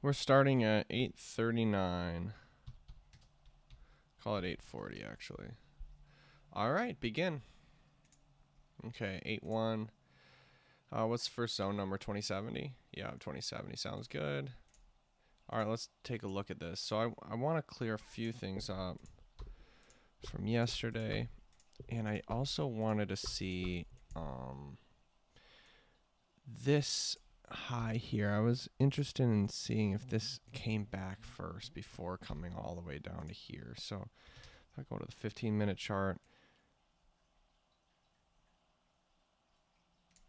We're starting at 8:39. Call it 8:40 actually. All right, begin. Okay, 8-1. What's the first zone number? 2070? Yeah, 2070 sounds good. All right, let's take a look at this. So I want to clear a few things up from yesterday, and I also wanted to see this high here. I was interested in seeing if this came back first before coming all the way down to here. So if I go to the 15-minute chart,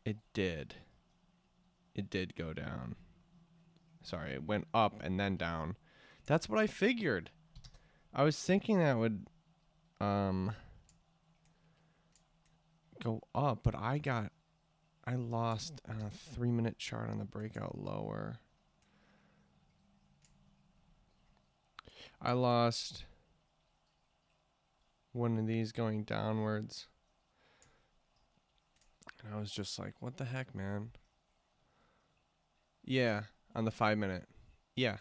it did go down. Sorry, it went up and then down. That's what I figured. I was thinking that would go up, but I lost a 3-minute chart on the breakout lower. I lost one of these going downwards. And I was just like, what the heck, man? Yeah, on the 5-minute. Yeah.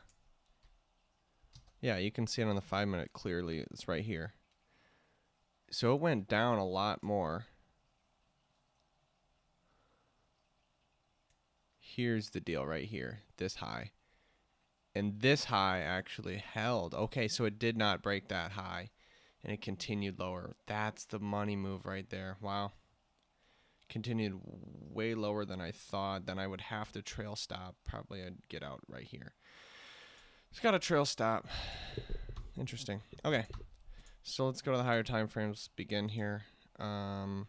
Yeah, you can see it on the 5-minute clearly. It's right here. So it went down a lot more. Here's the deal right here. This high. And this high actually held. Okay, so it did not break that high. And it continued lower. That's the money move right there. Wow. Continued way lower than I thought. Then I would have to trail stop. Probably I'd get out right here. It's got a trail stop. Interesting. Okay. So let's go to the higher time frames. Begin here. On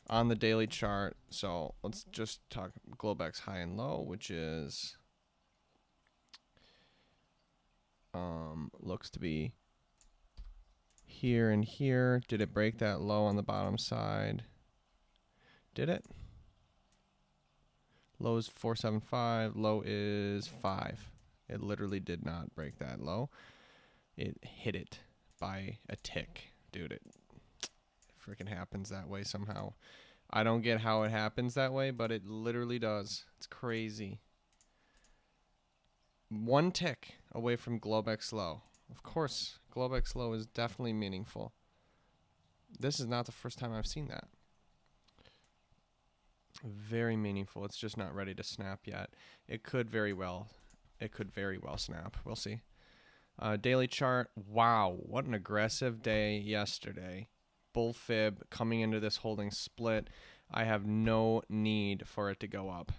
the daily chart. So let's just talk Globex high and low, which is looks to be here and here. Did it break that low on the bottom side? Did it? Low is 475. Low is 5. It literally did not break that low. It hit it by a tick. Dude, it freaking happens that way somehow. I don't get how it happens that way, but it literally does. It's crazy. One tick away from Globex low. Of course, Globex low is definitely meaningful. This is not the first time I've seen that. Very meaningful. It's just not ready to snap yet. It could very well snap. We'll see. Daily chart. Wow, what an aggressive day yesterday. Bull fib coming into this holding split. I have no need for it to go up.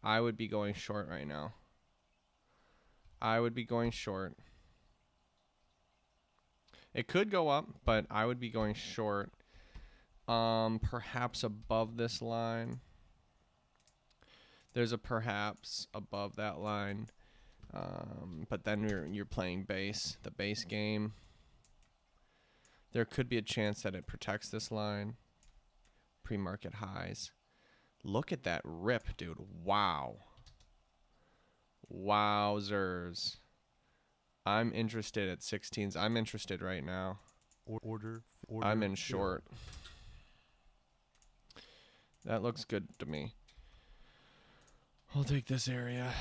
I would be going short right now. I would be going short. It could go up, but I would be going short. Perhaps above this line. There's a perhaps above that line. But then you're playing base, the base game. There could be a chance that it protects this line. Pre-market highs. Look at that rip, dude. Wow. Wowzers. I'm interested at 16s. I'm interested right now. Order. I'm in short. That looks good to me. I'll take this area.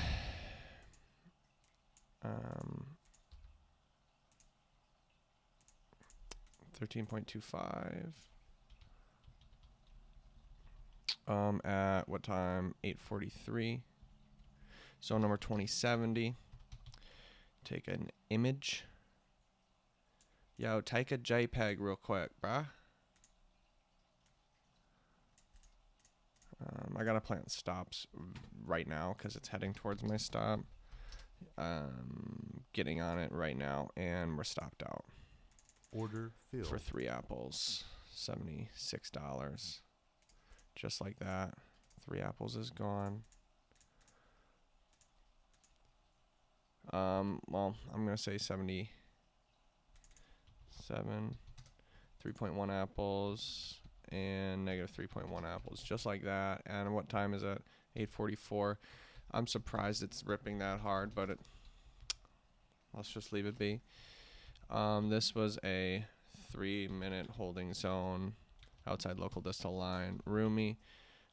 13.25. At what time? 8:43. Zone number 2070. Take an image. Yo, take a JPEG real quick, bruh. I gotta plant stops right now because it's heading towards my stop. Getting on it right now, and we're stopped out. Order filled. For 3 apples, $76. Just like that. 3 apples is gone. Well, I'm gonna say 77. 3.1 apples and negative 3.1 apples, just like that. And what time is it? 8:44. I'm surprised it's ripping that hard, but let's just leave it be. This was a 3-minute holding zone outside local distal line. Roomy.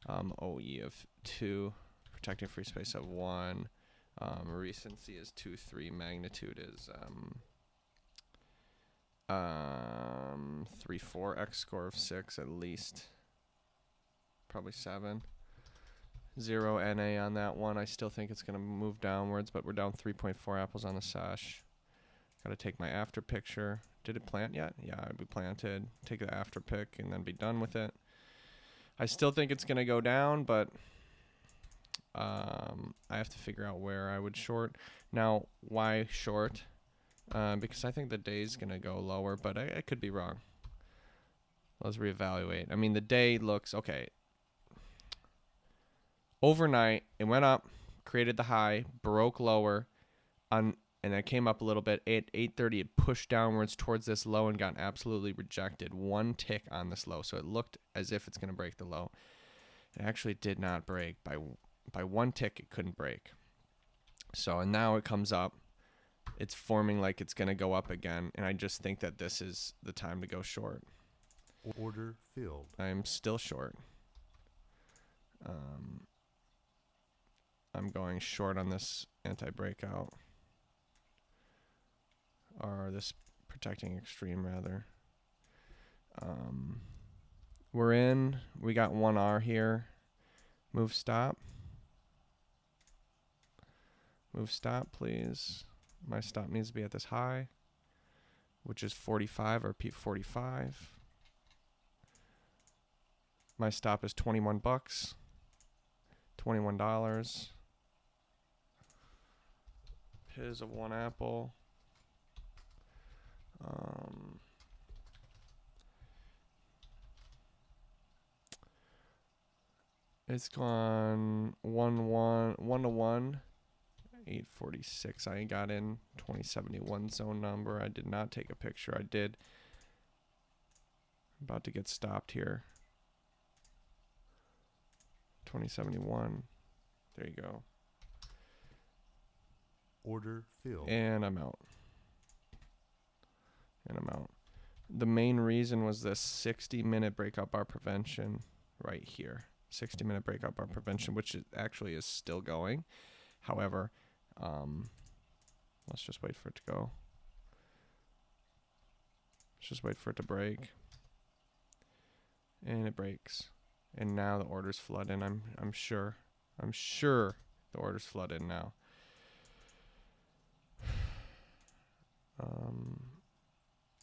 OE of 2. Protecting free space of 1. Recency is 2-3. Magnitude is 3-4. X score of 6 at least. Probably 7. 0 NA on that one. I still think it's going to move downwards, but we're down 3.4 apples on the sesh. Got to take my after picture. Did it plant yet? Yeah, we planted. Take the after pic and then be done with it. I still think it's going to go down, but I have to figure out where I would short. Now, why short? Because I think the day's going to go lower, but I could be wrong. Let's reevaluate. I mean, the day looks okay. Overnight, it went up, created the high, broke lower, and it came up a little bit. At 8:30, it pushed downwards towards this low and got absolutely rejected. One tick on this low, so it looked as if it's going to break the low. It actually did not break. By one tick, it couldn't break. So, and now it comes up. It's forming like it's going to go up again, and I just think that this is the time to go short. Order filled. I'm still short. I'm going short on this anti-breakout. Or this protecting extreme, rather. We're in. We got 1R here. Move stop. Move stop, please. My stop needs to be at this high, which is 45 or P45. My stop is 21 bucks. $21. Piz of 1 apple. It's gone 1 to 1. 846. I got in 2071 zone number. I did not take a picture. I did. About to get stopped here. 2071. There you go. Order filled. And I'm out. The main reason was this 60-minute breakout bar prevention right here. 60-minute breakout bar prevention, which actually is still going. However, let's just wait for it to go. Let's just wait for it to break. And it breaks. And now the orders flood in. I'm sure the orders flood in now.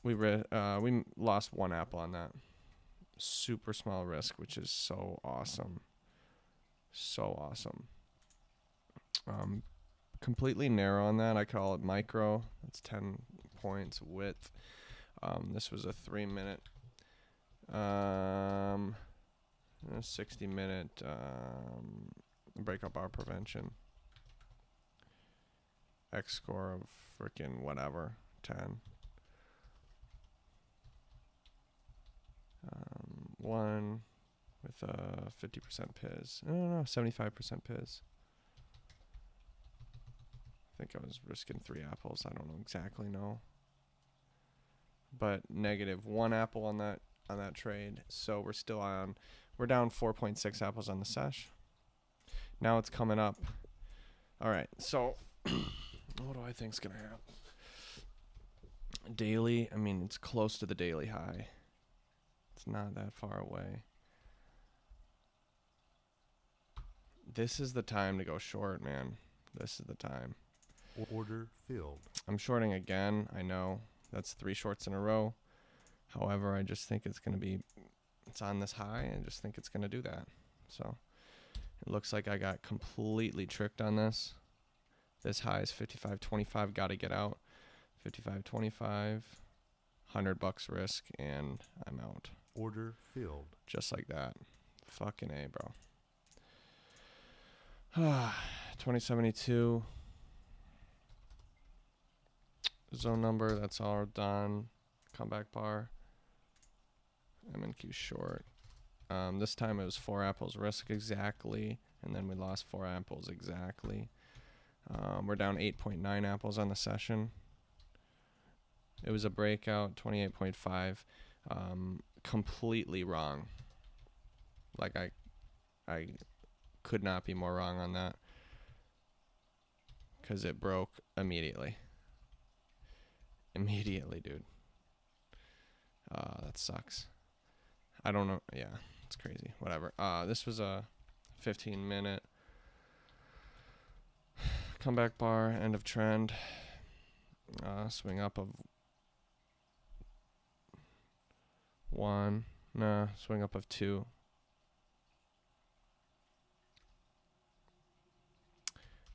We lost 1 apple on that. Super small risk, which is so awesome. So awesome. Completely narrow on that. I call it micro. That's 10 points width. This was a 3-minute, 60-minute breakup bar prevention. X score of freaking whatever, 10. 1 with a 50% Piz. No, 75% Piz. I think I was risking 3 apples. I don't know exactly but -1 apple on that trade. So we're still on. We're down 4.6 apples on the sesh. Now it's coming up. All right. So what do I think's gonna happen? Daily. I mean, it's close to the daily high. It's not that far away. This is the time to go short, man. This is the time. Order filled. I'm shorting again. I know that's 3 shorts in a row. However, I just think it's on this high. I just think it's going to do that. So it looks like I got completely tricked on this. This high is 55.25. Got to get out. 55.25. $100 risk, and I'm out. Order filled. Just like that. Fucking A, bro. 2072. Zone number, that's all done. Comeback bar. MNQ short. This time it was 4 apples risk exactly, and then we lost 4 apples exactly. We're down 8.9 apples on the session. It was a breakout, 28.5. Completely wrong. Like I could not be more wrong on that. because it broke immediately. Immediately, dude. That sucks. I don't know. Yeah, it's crazy. Whatever. This was a 15-minute comeback bar, end of trend. Swing up of 1. Nah, swing up of 2.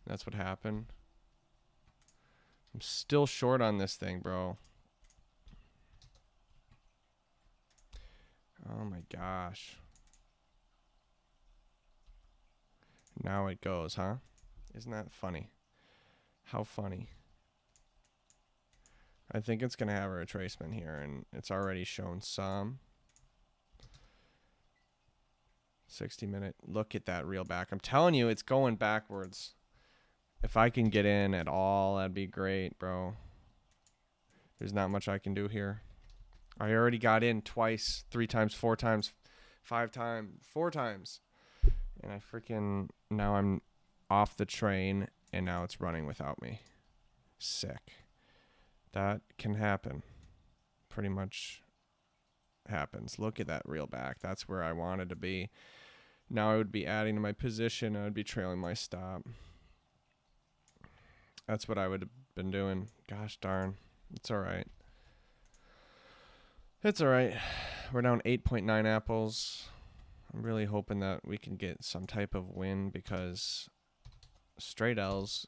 That's what happened. I'm still short on this thing, bro. Oh my gosh. Now it goes, huh? Isn't that funny? How funny. I think it's going to have a retracement here, and it's already shown some. 60-minute. Look at that reel back. I'm telling you, it's going backwards. If I can get in at all, that'd be great, bro. There's not much I can do here. I already got in twice, 3 times, 4 times, 5 times, 4 times. And I freaking, now I'm off the train, and now it's running without me. Sick. That can happen. Pretty much happens. Look at that reel back. That's where I wanted to be. Now I would be adding to my position. I would be trailing my stop. That's what I would have been doing. Gosh darn. It's all right. It's all right. We're down 8.9 apples. I'm really hoping that we can get some type of win because straight L's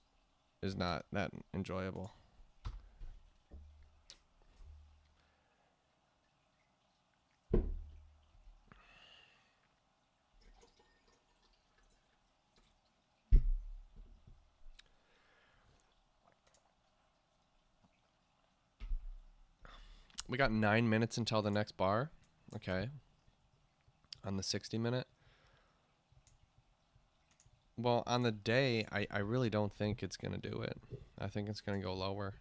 is not that enjoyable. We got 9 minutes until the next bar. Okay. On the 60-minute. Well, on the day, I really don't think it's going to do it. I think it's going to go lower.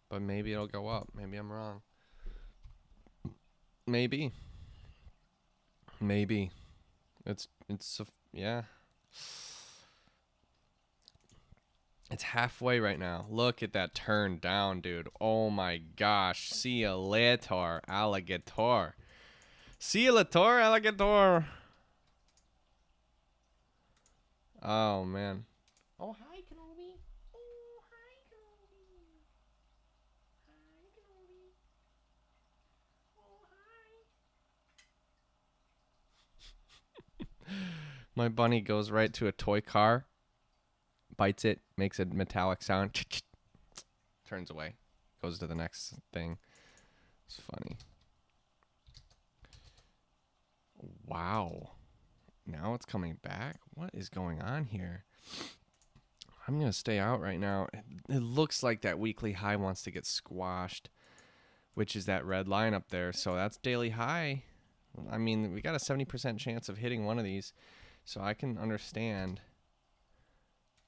But maybe it'll go up. Maybe I'm wrong. Maybe. Maybe. Yeah. It's halfway right now. Look at that turn down, dude. Oh my gosh. See you later, alligator. See you later, alligator. Oh, man. Oh, hi, Kenobi. Oh, hi, Kenobi. Hi, Kenobi. Oh, hi. My bunny goes right to a toy car, bites it, makes a metallic sound, turns away, goes to the next thing. It's funny. Wow. Now it's coming back? What is going on here? I'm going to stay out right now. It looks like that weekly high wants to get squashed, which is that red line up there. So that's daily high. I mean, we got a 70% chance of hitting one of these. So I can understand.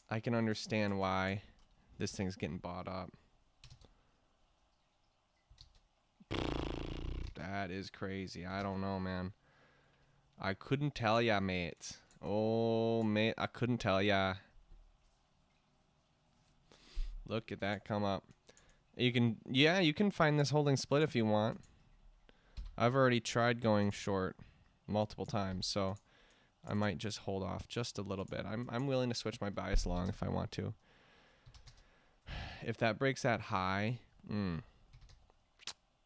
I can understand why this thing's getting bought up. That is crazy. I don't know, man. I couldn't tell ya, mate. Oh, mate, I couldn't tell ya. Look at that come up. You can find this holding split if you want. I've already tried going short multiple times, so I might just hold off just a little bit. I'm willing to switch my bias long if I want to. If that breaks that high,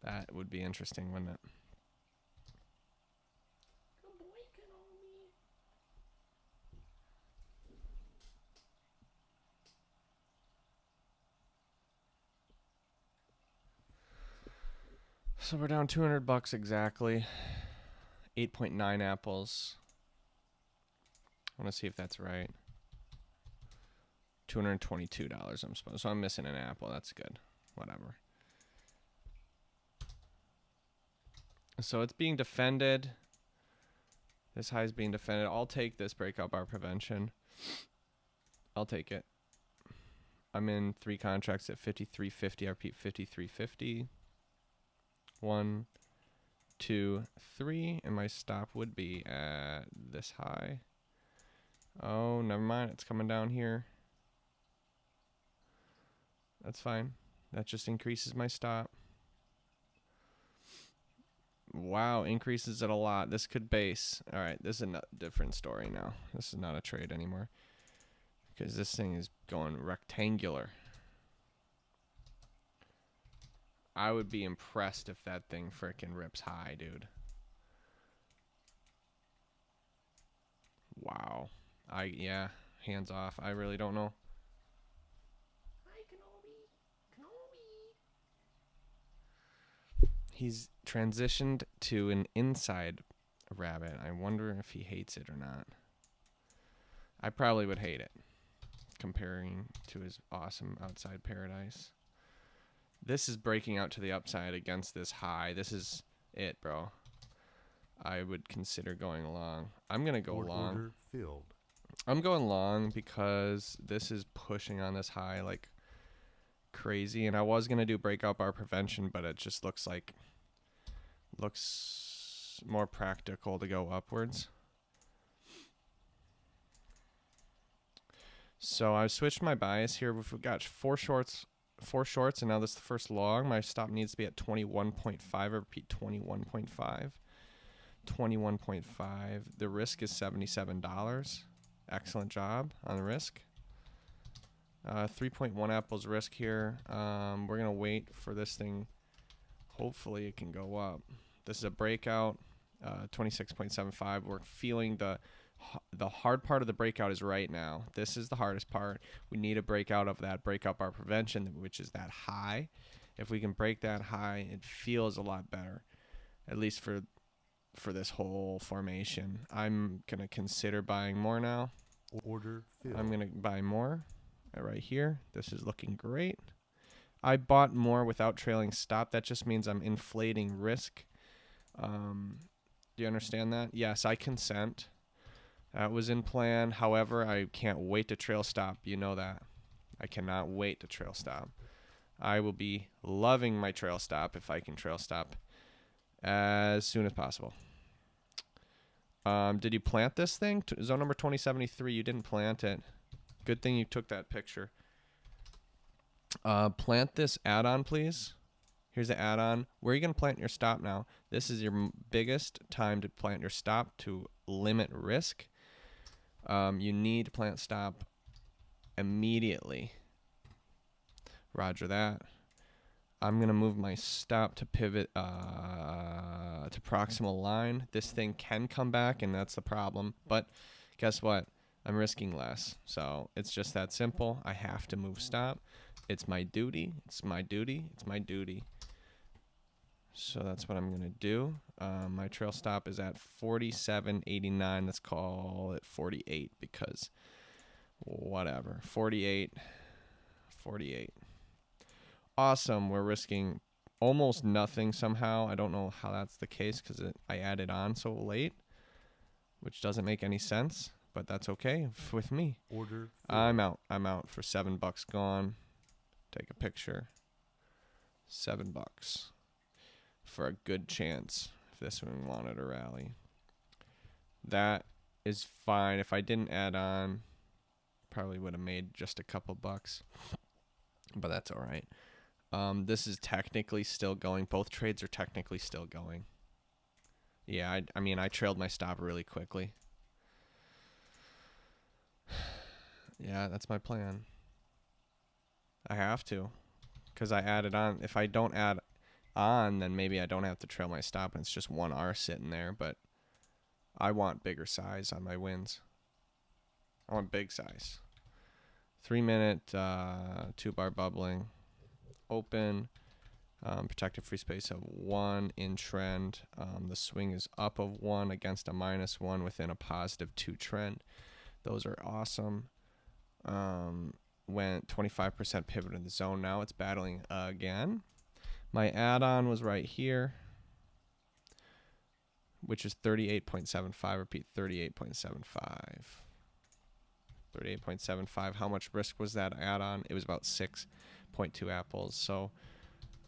that would be interesting, wouldn't it? Good boy, Kenobi. So we're down $200 exactly. 8.9 apples. I want to see if that's right. $222 I'm supposed. So I'm missing an apple. That's good. Whatever. So it's being defended. This high is being defended. I'll take this breakout bar prevention. I'll take it. I'm in 3 contracts at 53.50. I repeat, 53.50. 1, 2, 3, and my stop would be at this high. Oh, never mind. It's coming down here. That's fine. That just increases my stop. Wow, increases it a lot. This could base. All right, this is a different story now. This is not a trade anymore because this thing is going rectangular. I would be impressed if that thing frickin' rips high, dude. Wow. Yeah, hands off. I really don't know. Hi, Kenobi. Kenobi. He's transitioned to an inside rabbit. I wonder if he hates it or not. I probably would hate it, comparing to his awesome outside paradise. This is breaking out to the upside against this high. This is it, bro. I would consider going long. I'm going to go long. Order filled. I'm going long because this is pushing on this high like crazy. And I was going to do breakout bar prevention, but it just looks more practical to go upwards. So I switched my bias here. We've got four shorts, and now this is the first long. My stop needs to be at 21.5. I repeat, 21.5. 21.5. The risk is $77. Excellent job on the risk. 3.1 apples risk here. We're going to wait for this thing. Hopefully it can go up. This is a breakout, 26.75. We're feeling the hard part of the breakout is right now. This is the hardest part. We need a breakout of that breakout bar prevention, which is that high. If we can break that high, it feels a lot better, at least for this whole formation. I'm going to consider buying more now. Order filled. I'm going to buy more right here. This is looking great. I bought more without trailing stop. That just means I'm inflating risk. Do you understand that? Yes, I consent. That was in plan. However, I can't wait to trail stop. You know that. I cannot wait to trail stop. I will be loving my trail stop if I can trail stop as soon as possible. Did you plant this thing? Zone number 2073, you didn't plant it. Good thing you took that picture. Plant this add-on, please. Here's the add-on. Where are you going to plant your stop now? This is your biggest time to plant your stop to limit risk. You need to plant stop immediately. Roger that. I'm going to move my stop to pivot to proximal line. This thing can come back, and that's the problem. But guess what? I'm risking less. So it's just that simple. I have to move stop. It's my duty. It's my duty. It's my duty. So that's what I'm going to do. My trail stop is at 47.89. Let's call it 48 because whatever. 48. Awesome. We're risking almost nothing somehow. I don't know how that's the case because I added on so late, which doesn't make any sense, but that's okay with me. Order filled. I'm out for $7 gone. Take a picture. $7 for a good chance if this one wanted a rally. That is fine. If I didn't add on, probably would have made just a couple bucks, but that's all right. This is technically still going. Both trades are technically still going. Yeah, I mean, I trailed my stop really quickly. Yeah, that's my plan. I have to, because I added on. If I don't add on, then maybe I don't have to trail my stop, and it's just 1R sitting there, but I want bigger size on my wins. I want big size. 3 minute, 2-bar bubbling. Open, protected free space of 1 in trend. The swing is up of 1 against a -1 within a positive 2 trend. Those are awesome. Went 25% pivot in the zone. Now it's battling again. My add-on was right here, which is 38.75. Repeat, 38.75. 38.75. How much risk was that add-on? It was about 6.2 apples. So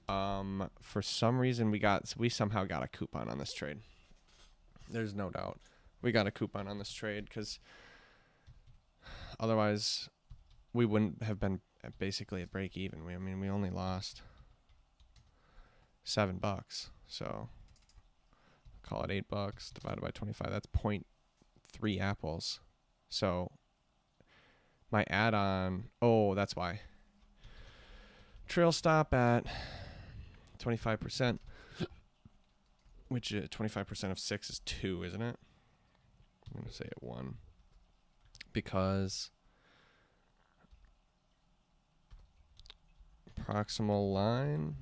for some reason we somehow got a coupon on this trade. There's no doubt we got a coupon on this trade because otherwise we wouldn't have been basically at break even. I mean, we only lost $7, so call it $8 divided by 25. That's 0.3 apples. So my add-on, oh, that's why. Trail stop at 25%, which 25% of 6 is 2, isn't it? I'm going to say it 1. Because proximal line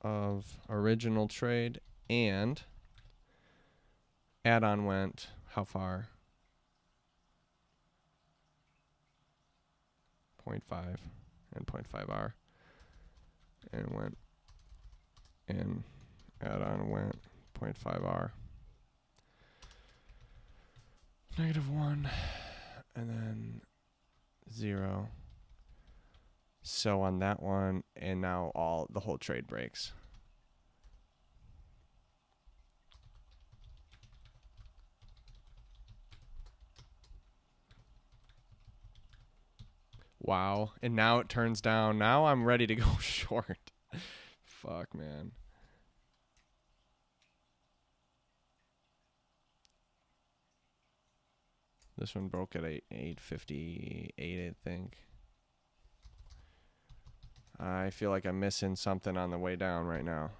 of original trade and add-on went how far? 0.5 and 0.5R. And went, and add-on went 0.5R. -1, and then 0. So on that one, and now the whole trade breaks. Wow. And now it turns down. Now I'm ready to go short. Fuck, man. This one broke at 858, I think. I feel like I'm missing something on the way down right now.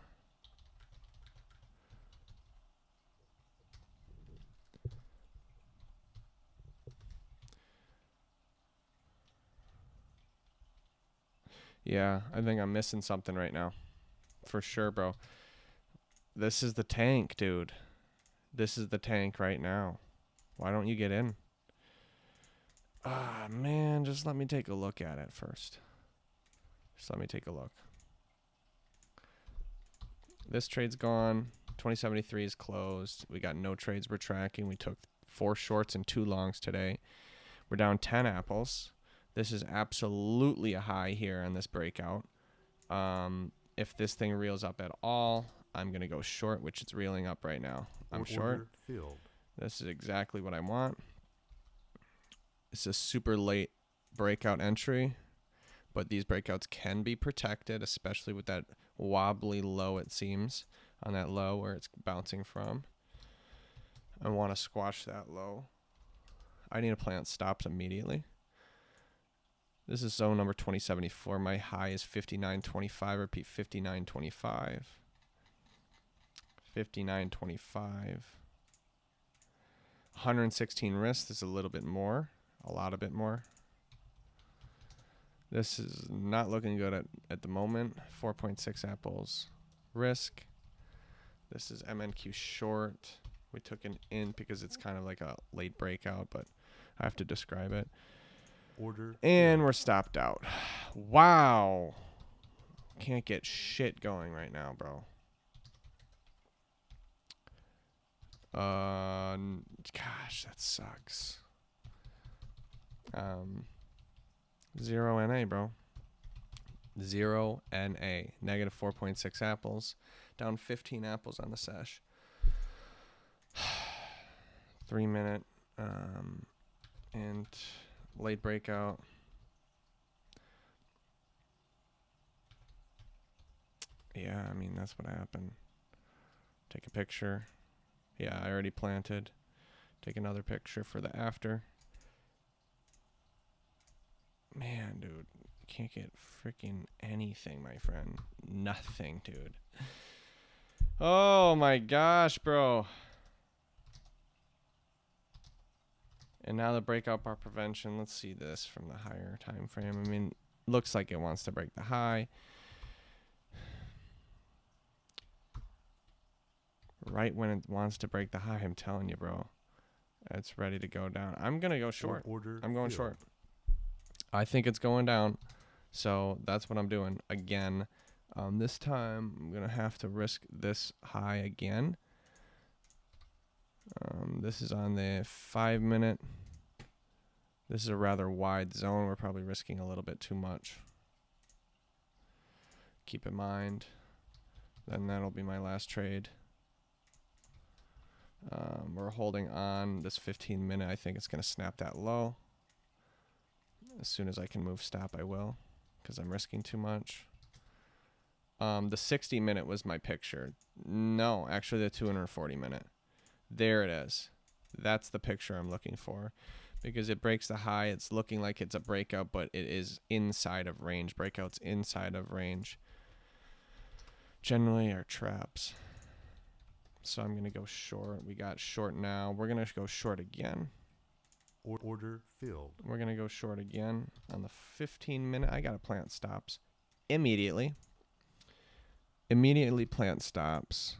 Yeah, I think I'm missing something right now. For sure, bro. This is the tank, dude. This is the tank right now. Why don't you get in? Ah, man, just let me take a look at it first. Just let me take a look. This trade's gone. 2073 is closed. We got no trades we're tracking. We took 4 shorts and 2 longs today. We're down 10 apples. This is absolutely a high here on this breakout. If this thing reels up at all, I'm going to go short, which it's reeling up right now. I'm short. Filled. This is exactly what I want. It's a super late breakout entry, but these breakouts can be protected, especially with that wobbly low, it seems, on that low where it's bouncing from. I want to squash that low. I need to plant stops immediately. This is zone number 2074. My high is 59.25. Repeat, 59.25. 59.25. 116 risks. This is a little bit more. A lot of bit more. This is not looking good at the moment. 4.6 apples risk. This is MNQ short. We took an in because it's kind of like a late breakout, but I have to describe it. Order. And we're stopped out. Wow. Can't get shit going right now, bro. Gosh, that sucks. 0 NA, bro. 0 NA. Negative 4.6 apples. Down 15 apples on the sesh. 3 minute. And late breakout. Yeah, I mean, that's what happened. Take a picture. Yeah, I already planted. Take another picture for the after. Man, dude. Can't get freaking anything, my friend. Nothing, dude. Oh, my gosh, bro. And now the breakout bar prevention. Let's see this from the higher time frame. I mean, looks like it wants to break the high. Right when it wants to break the high, I'm telling you, bro. It's ready to go down. I'm going to go short. I'm going short. I think it's going down. So that's what I'm doing again. This time, I'm going to have to risk this high again. This is on the 5 minute. This is a rather wide zone. We're probably risking a little bit too much. Keep in mind. Then that'll be my last trade. We're holding on this 15 minute. I think it's going to snap that low. As soon as I can move stop, I will. because I'm risking too much. The 60 minute was my picture. No, actually the 240 minute. There it is. That's the picture I'm looking for, because it breaks the high. It's looking like it's a breakout, but it is inside of range. Breakouts inside of range generally are traps. So I'm going to go short. We got short now. We're going to go short again. Order filled. We're going to go short again on the 15 minute. I got to plant stops immediately. Immediately plant stops.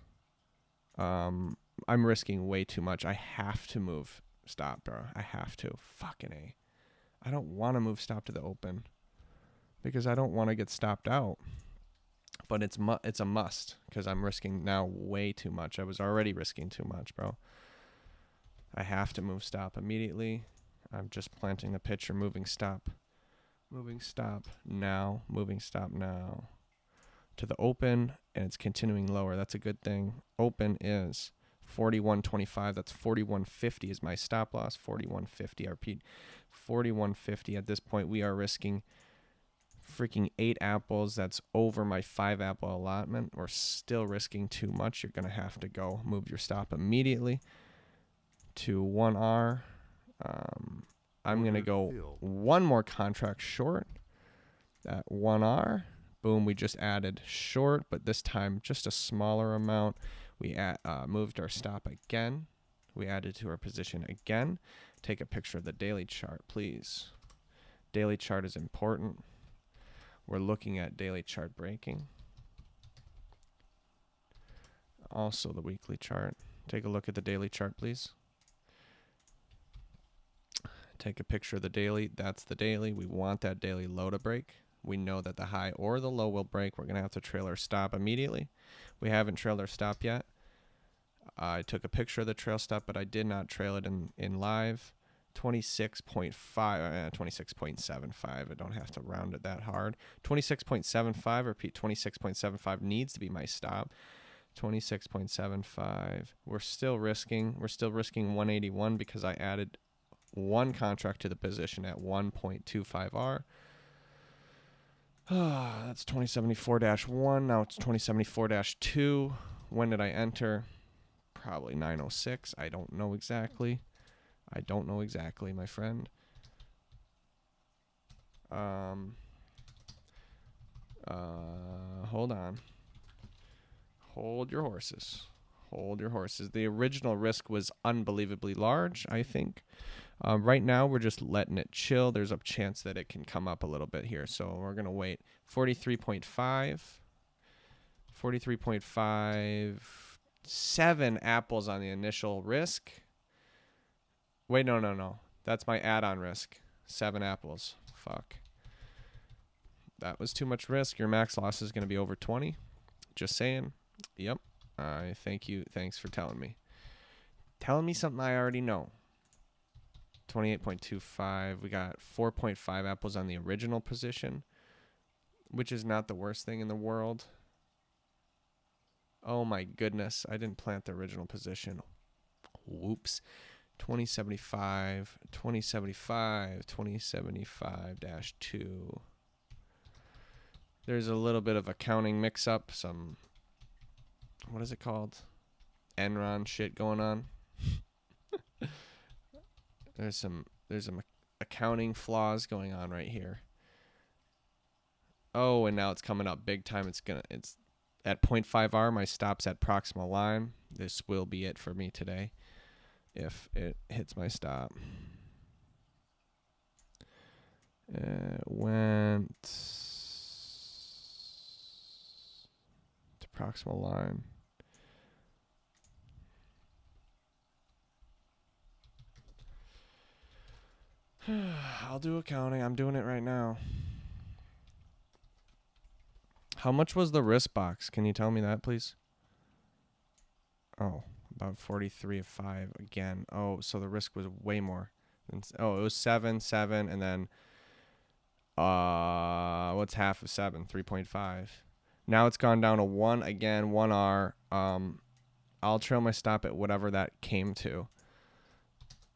I'm risking way too much. I have to move stop, bro. I have to. Fucking A. I don't want to move stop to the open because I don't want to get stopped out. But it's a must because I'm risking now way too much. I was already risking too much, bro. I have to move stop immediately. I'm just planting the picture, moving stop. Moving stop now. Moving stop now. To the open, and it's continuing lower. That's a good thing. Open is 41.25. That's 41.50 is my stop loss. 41.50. I repeat, 41.50. At this point, we are risking freaking 8 apples. That's over my 5 apple allotment. We're still risking too much. You're gonna have to go move your stop immediately to 1R. I'm gonna go one more contract short at 1R. Boom, we just added short, but this time just a smaller amount. We moved our stop again. We added to our position again. Take a picture of the daily chart, please. Daily chart is important. We're looking at daily chart breaking. Also the weekly chart. Take a look at the daily chart, please. Take a picture of the daily. That's the daily. We want that daily low to break. We know that the high or the low will break. We're going to have to trail our stop immediately. We haven't trailed our stop yet. I took a picture of the trail stop, but I did not trail it in live. 26.5, 26.75. I don't have to round it that hard. 26.75, repeat, 26.75 needs to be my stop. 26.75. We're still risking 181 because I added one contract to the position at 1.25R. That's 2074-1. Now it's 2074-2. When did I enter? Probably 906. I don't know exactly. My friend. Hold on. Hold your horses. The original risk was unbelievably large, I think. Right now, we're just letting it chill. There's a chance that it can come up a little bit here. So we're going to wait. 43.5. 43.5. 7 apples on the initial risk. Wait, no. That's my add-on risk. 7 apples. Fuck. That was too much risk. Your max loss is going to be over 20. Just saying. Yep. Thank you. Thanks for telling me. Telling me something I already know. 28.25. We got 4.5 apples on the original position, which is not the worst thing in the world. Oh my goodness. I didn't plant the original position. Whoops. 2075, 2075-2. There's a little bit of accounting mix-up. Some, what is it called? Enron shit going on. There's some accounting flaws going on right here. Oh, and now it's coming up big time. It's at 0.5R. My stop's at proximal line. This will be it for me today if it hits my stop. It went to proximal line. I'll do accounting. I'm doing it right now. How much was the risk box? Can you tell me that, please? Oh, about 43 of 5 again. Oh, so the risk was way more. Oh, it was 7, and then what's half of 7? 3.5. Now it's gone down to 1 again, 1R. I'll trail my stop at whatever that came to.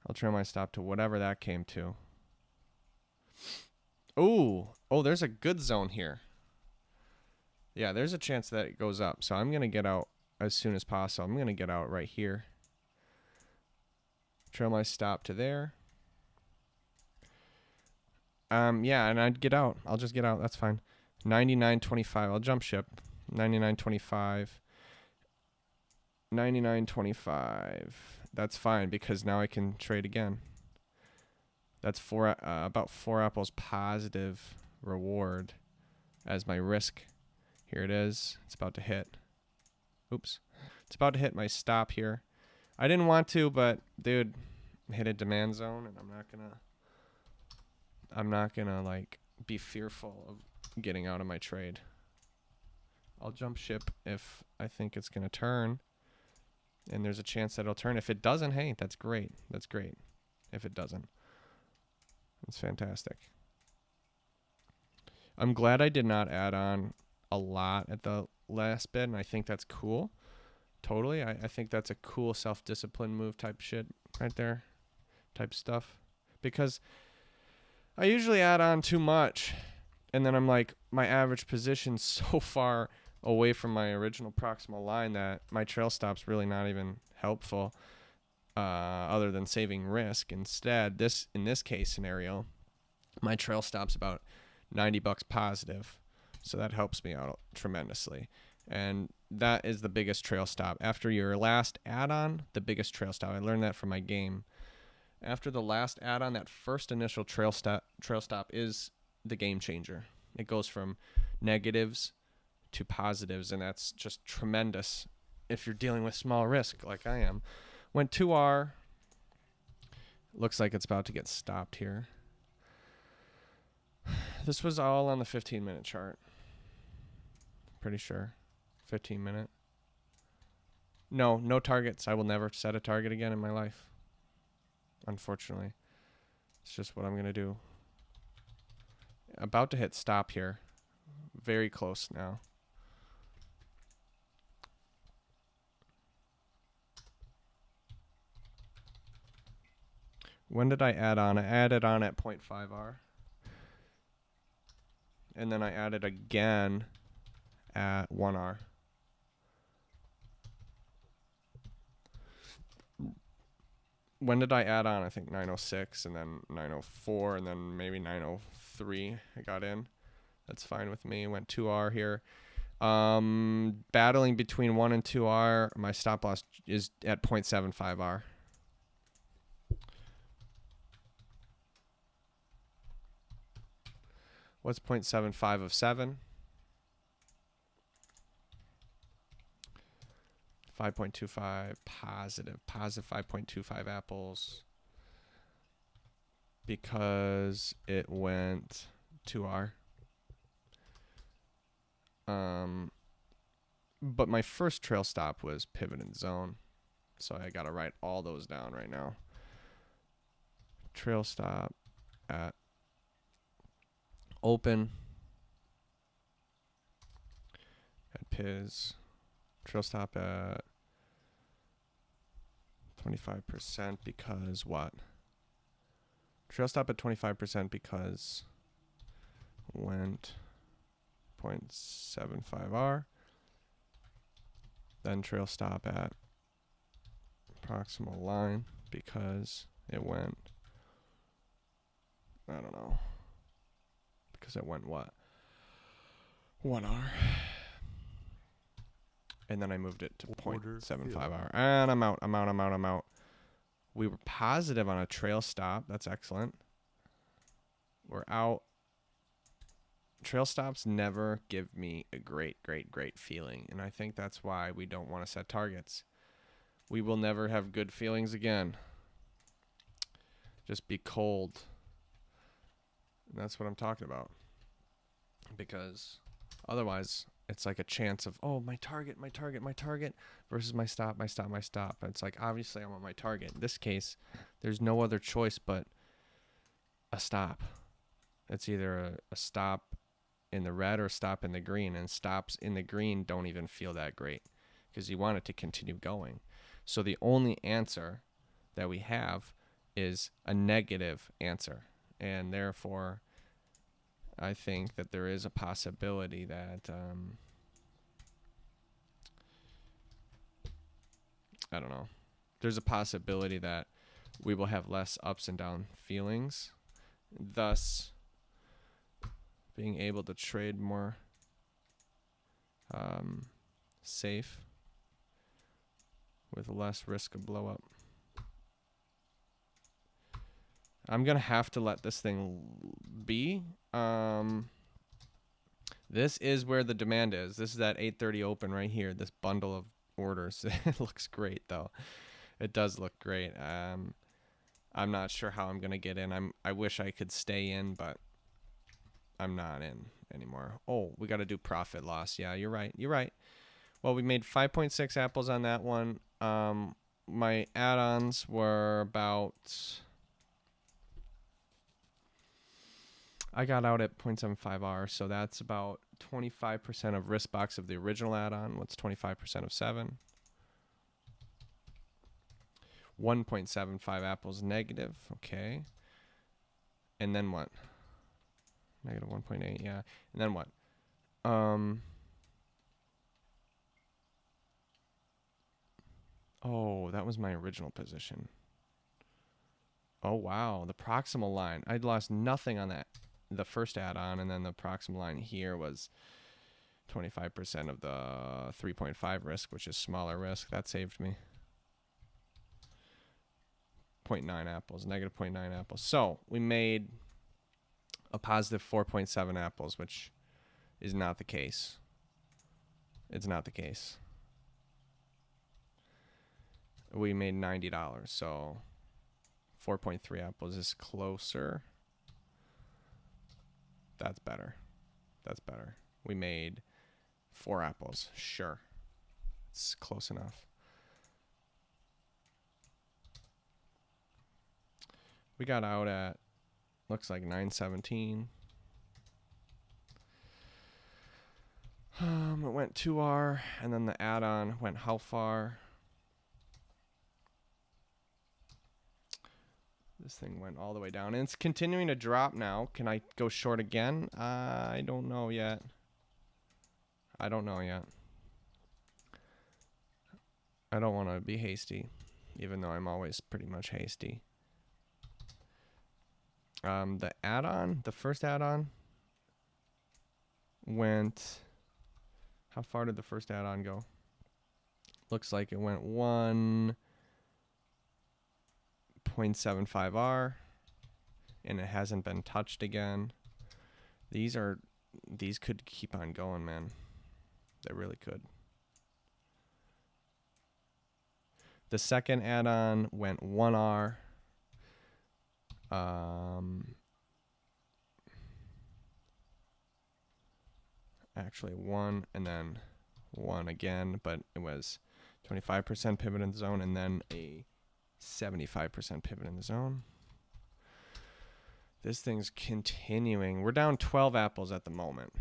I'll trail my stop to whatever that came to. Ooh. Oh, there's a good zone here. Yeah, there's a chance that it goes up. So I'm going to get out as soon as possible. I'm going to get out right here. Trail my stop to there. Yeah, and I'd get out. I'll just get out. That's fine. 99.25. I'll jump ship. 99.25. 99.25. That's fine because now I can trade again. That's about 4 apples positive reward as my risk. Here it is. It's about to hit. Oops. It's about to hit my stop here. I didn't want to, but dude, hit a demand zone, and I'm not gonna like be fearful of getting out of my trade. I'll jump ship if I think it's gonna turn, and there's a chance that it'll turn. If it doesn't, hey, that's great. That's great. If it doesn't, it's fantastic. I'm glad I did not add on a lot at the last bit, and I think that's cool. Totally. I think that's a cool self-discipline move type shit right there. Type stuff. Because I usually add on too much, and then I'm like, my average position's so far away from my original proximal line that my trail stop's really not even helpful, other than saving risk. Instead, in this case scenario, my trail stop's about $90 positive, so that helps me out tremendously. And that is the biggest trail stop. After your last add-on, the biggest trail stop. I learned that from my game. After the last add-on, that first initial trail stop is the game changer. It goes from negatives to positives, and that's just tremendous if you're dealing with small risk like I am. Went 2R. Looks like it's about to get stopped here. This was all on the 15-minute chart. Pretty sure. 15-minute. No targets. I will never set a target again in my life. Unfortunately. It's just what I'm going to do. About to hit stop here. Very close now. When did I add on? I added on at 0.5R. And then I added again at 1R. When did I add on? I think 906 and then 904 and then maybe 903 I got in. That's fine with me. Went 2R here. Battling between 1 and 2R. My stop loss is at 0.75R. What's 0.75 of 7? 5.25 positive 5.25 apples because it went 2R. But my first trail stop was pivot and zone, so I gotta write all those down right now. Trail stop at open at Piz. Trail stop at 25% because what? Trail stop at 25% because went 0.75R. Then trail stop at proximal line because it went, I don't know, because it went what? 1R. And then I moved it to 0.75R. And I'm out. We were positive on a trail stop. That's excellent. We're out. Trail stops never give me a great feeling. And I think that's why we don't want to set targets. We will never have good feelings again. Just be cold. And that's what I'm talking about. Because otherwise, it's like a chance of, oh, my target versus my stop. It's like, obviously, I want my target. In this case, there's no other choice but a stop. It's either a stop in the red or a stop in the green. And stops in the green don't even feel that great because you want it to continue going. So the only answer that we have is a negative answer. And therefore, I think that there is a possibility that I don't know. There's a possibility that we will have less ups and down feelings, thus being able to trade more safe with less risk of blow up. I'm gonna have to let this thing be. This is where the demand is. This is that 8:30 open right here. This bundle of orders. It looks great though. It does look great. I'm not sure how I'm gonna get in. I wish I could stay in, but I'm not in anymore. Oh, we got to do profit loss. Yeah, you're right. You're right. Well, we made 5.6 apples on that one. My add-ons were about. I got out at 0.75R, so that's about 25% of risk box of the original add-on. What's 25% of 7? 1.75 apples negative. Okay. And then what? Negative 1.8, yeah. And then what? Oh, that was my original position. Oh, wow. The proximal line. I'd lost nothing on that. The first add-on, and then the proximal line here was 25% of the 3.5 risk, which is smaller risk. That saved me. 0.9 apples, negative 0.9 apples. So we made a positive 4.7 apples, which is not the case. It's not the case. We made $90, so 4.3 apples is closer. That's better. That's better. We made 4 apples. Sure. It's close enough. We got out at, looks like 917. It went 2R, and then the add-on went how far? This thing went all the way down, and it's continuing to drop now. Can I go short again? I don't know yet. I don't know yet. I don't want to be hasty, even though I'm always pretty much hasty. The add-on, the first add-on went... How far did the first add-on go? Looks like it went 1.75R, and it hasn't been touched again. These could keep on going, man. They really could. The second add-on went 1R. Actually 1 and then 1 again, but it was 25% pivot in the zone and then a 75% pivot in the zone. This thing's continuing. We're down 12 apples at the moment.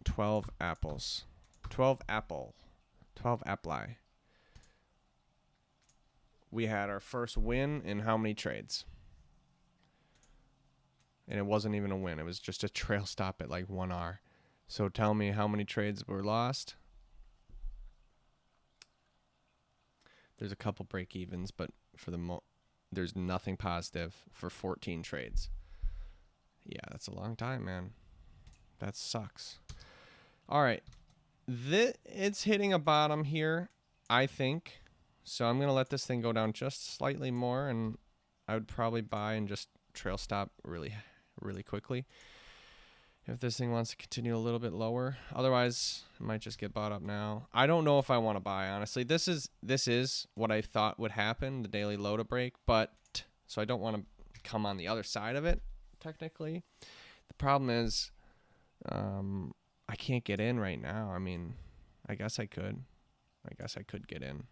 12 apples. 12 apple. 12 appli. We had our first win in how many trades? And it wasn't even a win. It was just a trail stop at like 1R. So tell me how many trades were lost. There's a couple break evens, but for there's nothing positive for 14 trades. Yeah, that's a long time, man. That sucks. All right. It's hitting a bottom here, I think. So I'm going to let this thing go down just slightly more, and I would probably buy and just trail stop really, really quickly if this thing wants to continue a little bit lower. Otherwise, it might just get bought up now. I don't know if I want to buy, honestly. This is what I thought would happen, the daily low to break, but so I don't want to come on the other side of it, technically. The problem is I can't get in right now. I mean, I guess I could. I guess I could get in.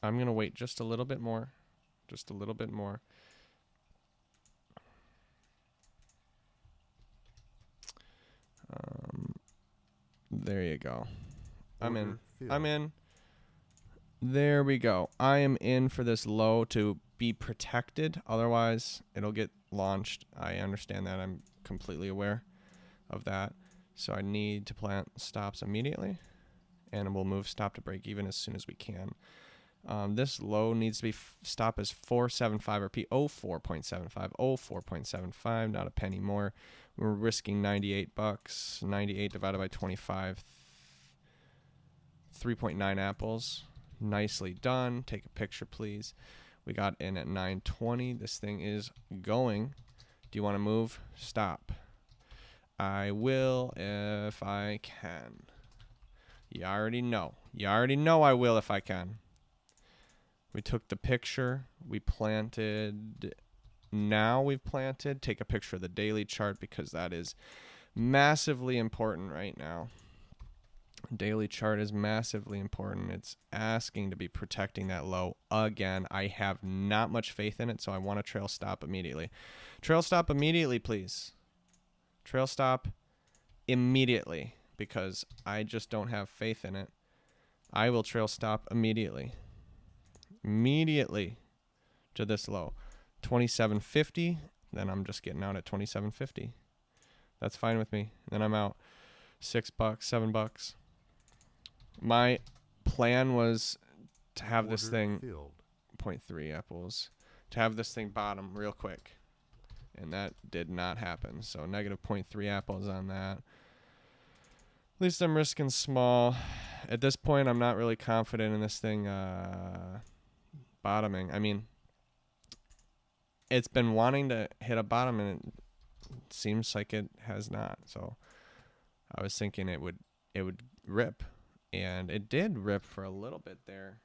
I'm going to wait just a little bit more. Just a little bit more. There you go. I'm in. I'm in. There we go. I am in for this low to be protected. Otherwise, it'll get launched. I understand that. I'm completely aware of that. So I need to plant stops immediately, and we'll move stop to break even as soon as we can. This low needs to be stop as 475, repeat 04.75, 04.75, not a penny more. We're risking 98 bucks. 98 divided by 25, 3.9 apples. Nicely done. Take a picture, please. We got in at 920. This thing is going. Do you want to move? Stop. I will if I can. You already know. You already know I will if I can. We took the picture. We planted. Now we've planted. Take a picture of the daily chart because that is massively important right now. Daily chart is massively important. It's asking to be protecting that low again. I have not much faith in it, so I want to trail stop immediately. Trail stop immediately, please. Trail stop immediately because I just don't have faith in it. I will trail stop immediately. Immediately to this low. 27.50. Then I'm just getting out at 27.50. That's fine with me. Then I'm out. $6, $7. My plan was to have this thing filled. 0.3 apples, to have this thing bottom real quick, and that did not happen. So negative 0.3 apples on that. At least I'm risking small. At this point, I'm not really confident in this thing bottoming. I mean, it's been wanting to hit a bottom, and it seems like it has not. So I was thinking it would rip. And it did rip for a little bit there.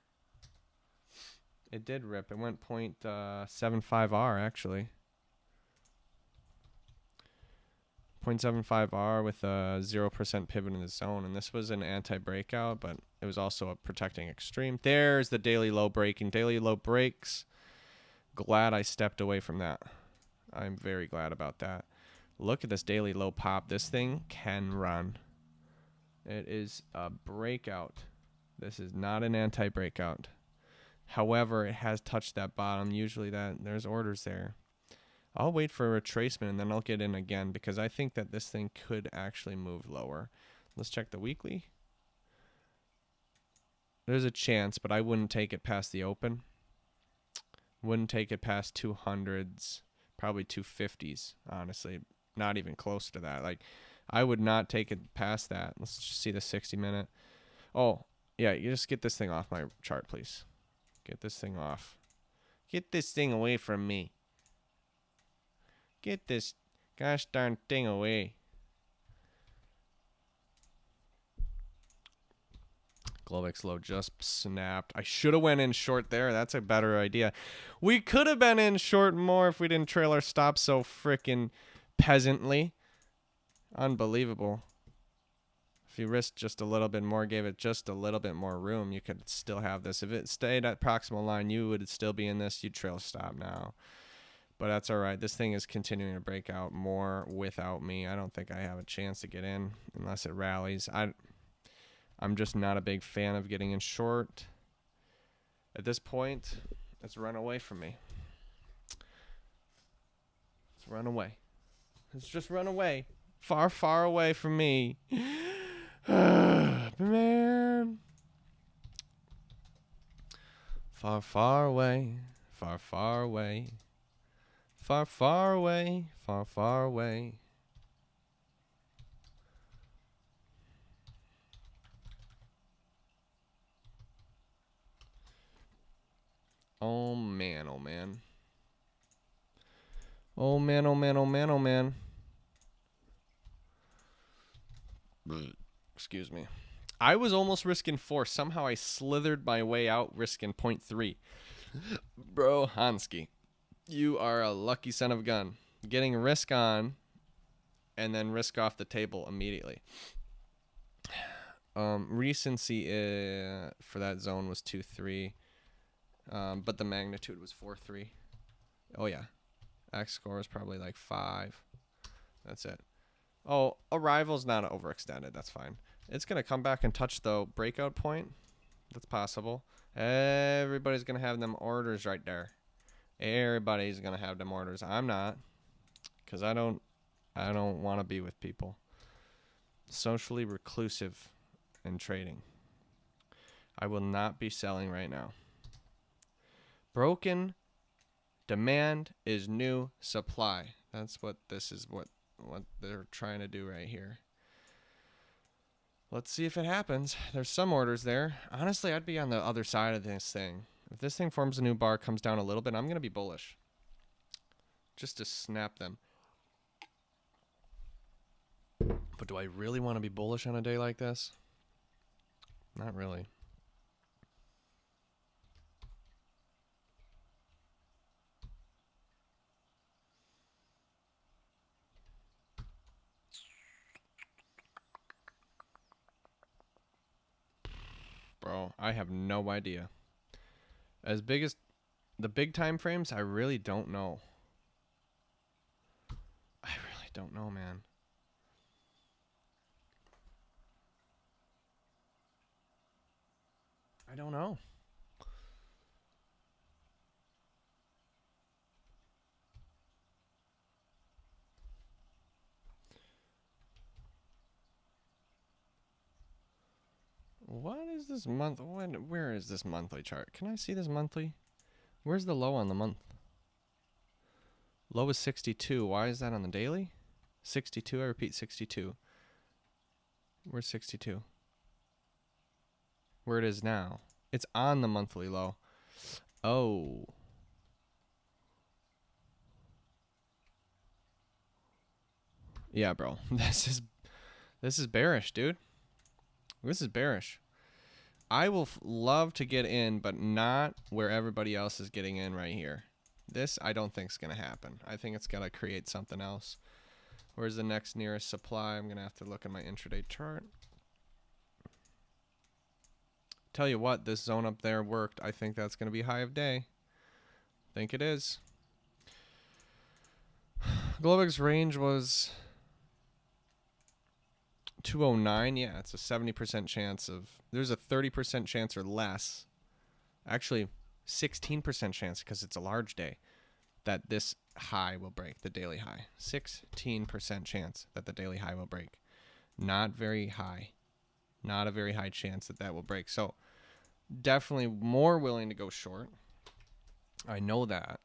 It did rip. It went 0.75R actually. 0.75R with a 0% pivot in the zone. And this was an anti-breakout, but it was also a protecting extreme. There's the daily low breaking. Daily low breaks. Glad I stepped away from that. I'm very glad about that. Look at this daily low pop. This thing can run. It is a breakout. This is not an anti-breakout. However, it has touched that bottom. Usually there's orders there. I'll wait for a retracement and then I'll get in again because I think that this thing could actually move lower. Let's check the weekly. There's a chance, but I wouldn't take it past the open. Wouldn't take it past 200s, probably 250s, honestly. Not even close to that. Like, I would not take it past that. Let's just see the 60-minute. Oh, yeah, you just get this thing off my chart, please. Get this thing off. Get this thing away from me. Get this gosh darn thing away. Globex low just snapped. I should have went in short there. That's a better idea. We could have been in short more if we didn't trail our stop so frickin' peasantly. Unbelievable. If you risked just a little bit more, gave it just a little bit more room, you could still have this. If it stayed at proximal line, you would still be in this. You'd trail stop now. But that's all right. This thing is continuing to break out more without me. I don't think I have a chance to get in unless it rallies. I'm just not a big fan of getting in short. At this point, it's run away from me. It's run away. It's just run away. Far, far away from me. Man. Far, far away. Far, far away. Far, far away. Far, far away. Oh, man, oh, man. Oh, man, oh, man, oh, man, oh, man. Excuse me. I was almost risking 4. Somehow I slithered my way out risking 0.3. Bro, Hansky, you are a lucky son of a gun. Getting risk on and then risk off the table immediately. Recency for that zone was 2.3. But the magnitude was 4.3. Oh, yeah. X score is probably like 5. That's it. Oh, arrival's not overextended. That's fine. It's going to come back and touch the breakout point. That's possible. Everybody's going to have them orders right there. Everybody's gonna have them orders. I'm not, cause I don't want to be with people. Socially reclusive in trading. I will not be selling right now. Broken demand is new supply. That's what this is. What they're trying to do right here. Let's see if it happens. There's some orders there. Honestly, I'd be on the other side of this thing. If this thing forms a new bar, comes down a little bit, I'm going to be bullish. Just to snap them. But do I really want to be bullish on a day like this? Not really. Bro, I have no idea. As big as the big time frames, I really don't know. I really don't know, man. I don't know. What is this month? Where is this monthly chart? Can I see this monthly? Where's the low on the month? Low is 62. Why is that on the daily? 62. I repeat, 62. Where's 62? Where it is now. It's on the monthly low. Oh. Yeah, bro. This is bearish, dude. This is bearish. I will love to get in, but not where everybody else is getting in right here. This, I don't think is going to happen. I think it's got to create something else. Where's the next nearest supply? I'm going to have to look at my intraday chart. Tell you what, this zone up there worked. I think that's going to be high of day. Think it is. Globex range was 209. Yeah, it's a 70% chance of. There's a 30% chance or less. Actually, 16% chance because it's a large day that this high will break, the daily high. 16% chance that the daily high will break. Not very high. Not a very high chance that that will break. So definitely more willing to go short. I know that.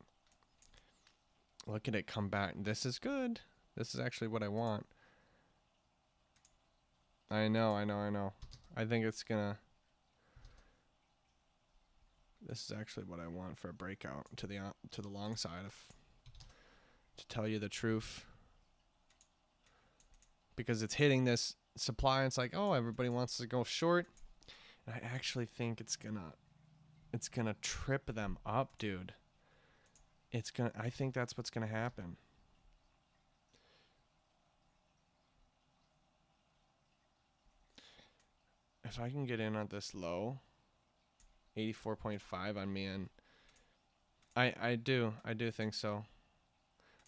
Look at it come back. This is good. This is actually what I want. I know. I think it's gonna. This is actually what I want for a breakout to the long side. To tell you the truth, because it's hitting this supply. It's like, oh, everybody wants to go short, and I actually think it's gonna trip them up, dude. I think that's what's gonna happen. If I can get in at this low, 84.5 on me, and I do think so.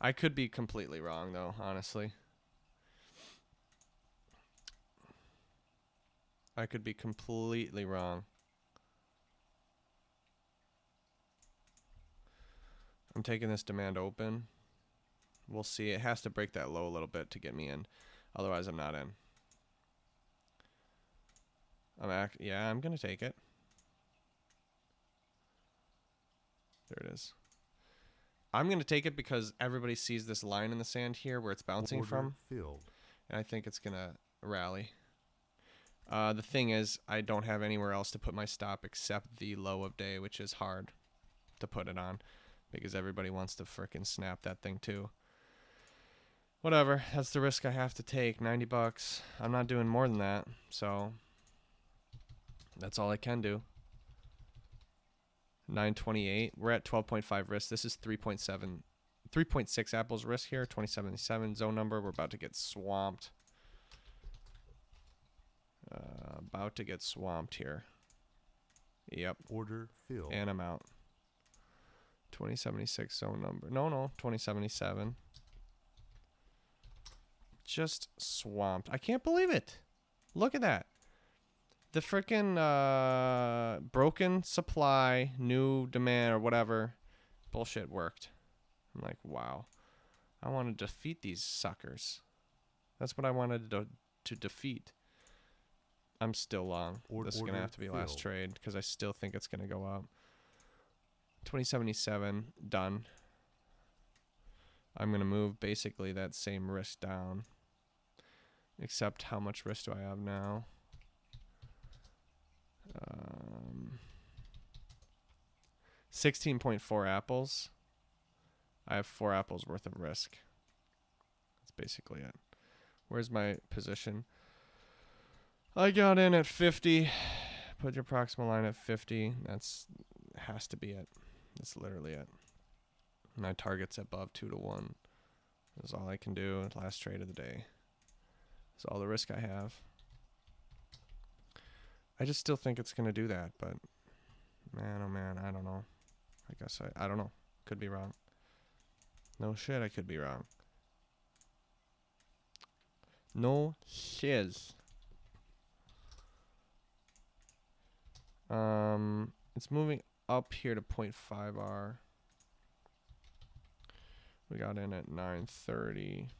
I could be completely wrong though, honestly. I could be completely wrong. I'm taking this demand open. We'll see. It has to break that low a little bit to get me in. Otherwise, I'm not in. Yeah, I'm going to take it. There it is. I'm going to take it because everybody sees this line in the sand here where it's bouncing from. Filled. And I think it's going to rally. The thing is, I don't have anywhere else to put my stop except the low of day, which is hard to put it on because everybody wants to frickin' snap that thing too. Whatever, that's the risk I have to take. $90. I'm not doing more than that, so that's all I can do. 928. We're at 12.5 risk. This is 3.6 apples risk here. 2077 zone number. We're about to get swamped. About to get swamped here. Yep. Order filled. And I'm out. 2076 zone number. No, 2077. Just swamped. I can't believe it. Look at that. The freaking broken supply, new demand or whatever Bullshit worked. I'm like, wow. I want to defeat these suckers. That's what I wanted to defeat. I'm still long. This is going to have to be last trade because I still think it's going to go up. 2077, done. I'm going to move basically that same risk down. Except how much risk do I have now? 16.4 apples. I have 4 apples worth of risk. That's basically it. Where's my position? I got in at 50. Put your proximal line at 50. Has to be it. That's literally it. My target's above 2 to 1. That's all I can do. Last trade of the day. That's all the risk I have. I just still think it's going to do that, but man, oh man, I don't know. I guess I don't know. Could be wrong. No shit, I could be wrong. No shiz. It's moving up here to 0.5R. We got in at 9:30.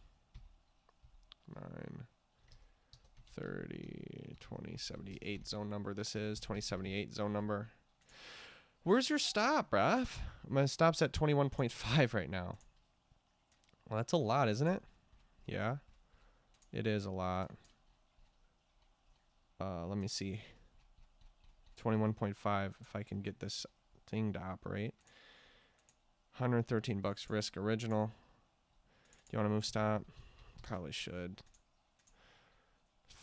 9:30. 2078 zone number. This is 2078 zone number. Where's your stop, bruh? My stop's at 21.5 right now. Well, that's a lot, isn't it? Yeah, it is a lot. Let me see. 21.5. If I can get this thing to operate. 113 bucks risk original. Do you want to move stop? Probably should.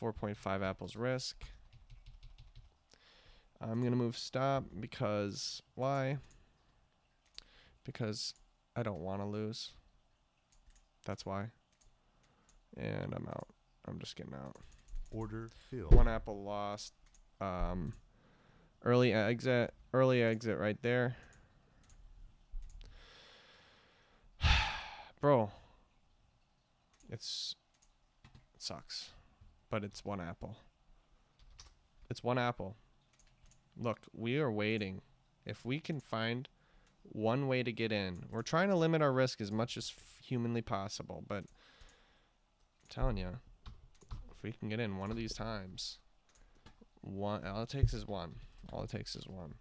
4.5 apples risk. I'm going to move stop because why? Because I don't want to lose. That's why. And I'm out. I'm just getting out. Order filled. 1 apple lost. Early exit right there. Bro. It sucks. But it's 1 apple. It's 1 apple. Look, we are waiting. If we can find one way to get in, we're trying to limit our risk as much as humanly possible, but I'm telling you, if we can get in one of these times, all it takes is one. All it takes is one.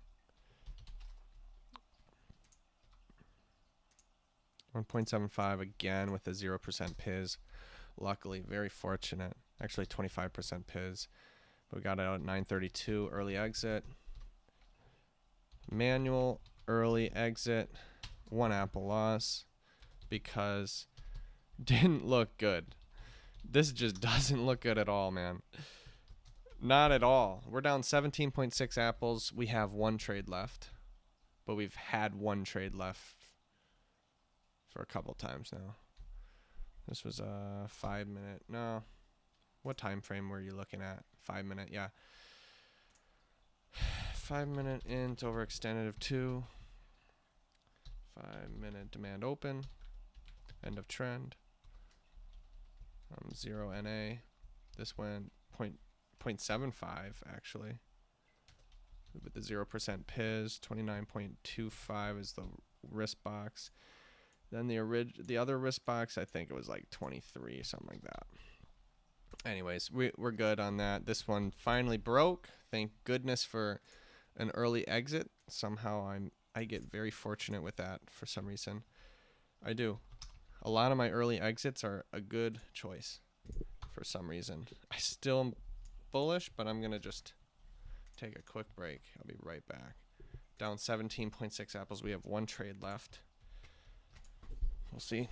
1.75 again with a 0% PIZ. Luckily, very fortunate. Actually, 25% PIZ. We got it out at 9:32. Early exit. Manual early exit. 1 apple loss because didn't look good. This just doesn't look good at all, man. Not at all. We're down 17.6 apples. We have 1 trade left, but we've had 1 trade left for a couple times now. This was a 5-minute. No. What time frame were you looking at? 5-minute, yeah. 5-minute int overextended of 2. 5-minute demand open. End of trend. 0 NA. This went 0.75 actually. With the 0% PIZ. 29.25 is the risk box. Then the other risk box, I think it was like 23, something like that. Anyways, we're good on that. This one finally broke. Thank goodness for an early exit. Somehow I get very fortunate with that for some reason. I do. A lot of my early exits are a good choice for some reason. I still am bullish, but I'm going to just take a quick break. I'll be right back. Down 17.6 apples. We have 1 trade left. We'll see.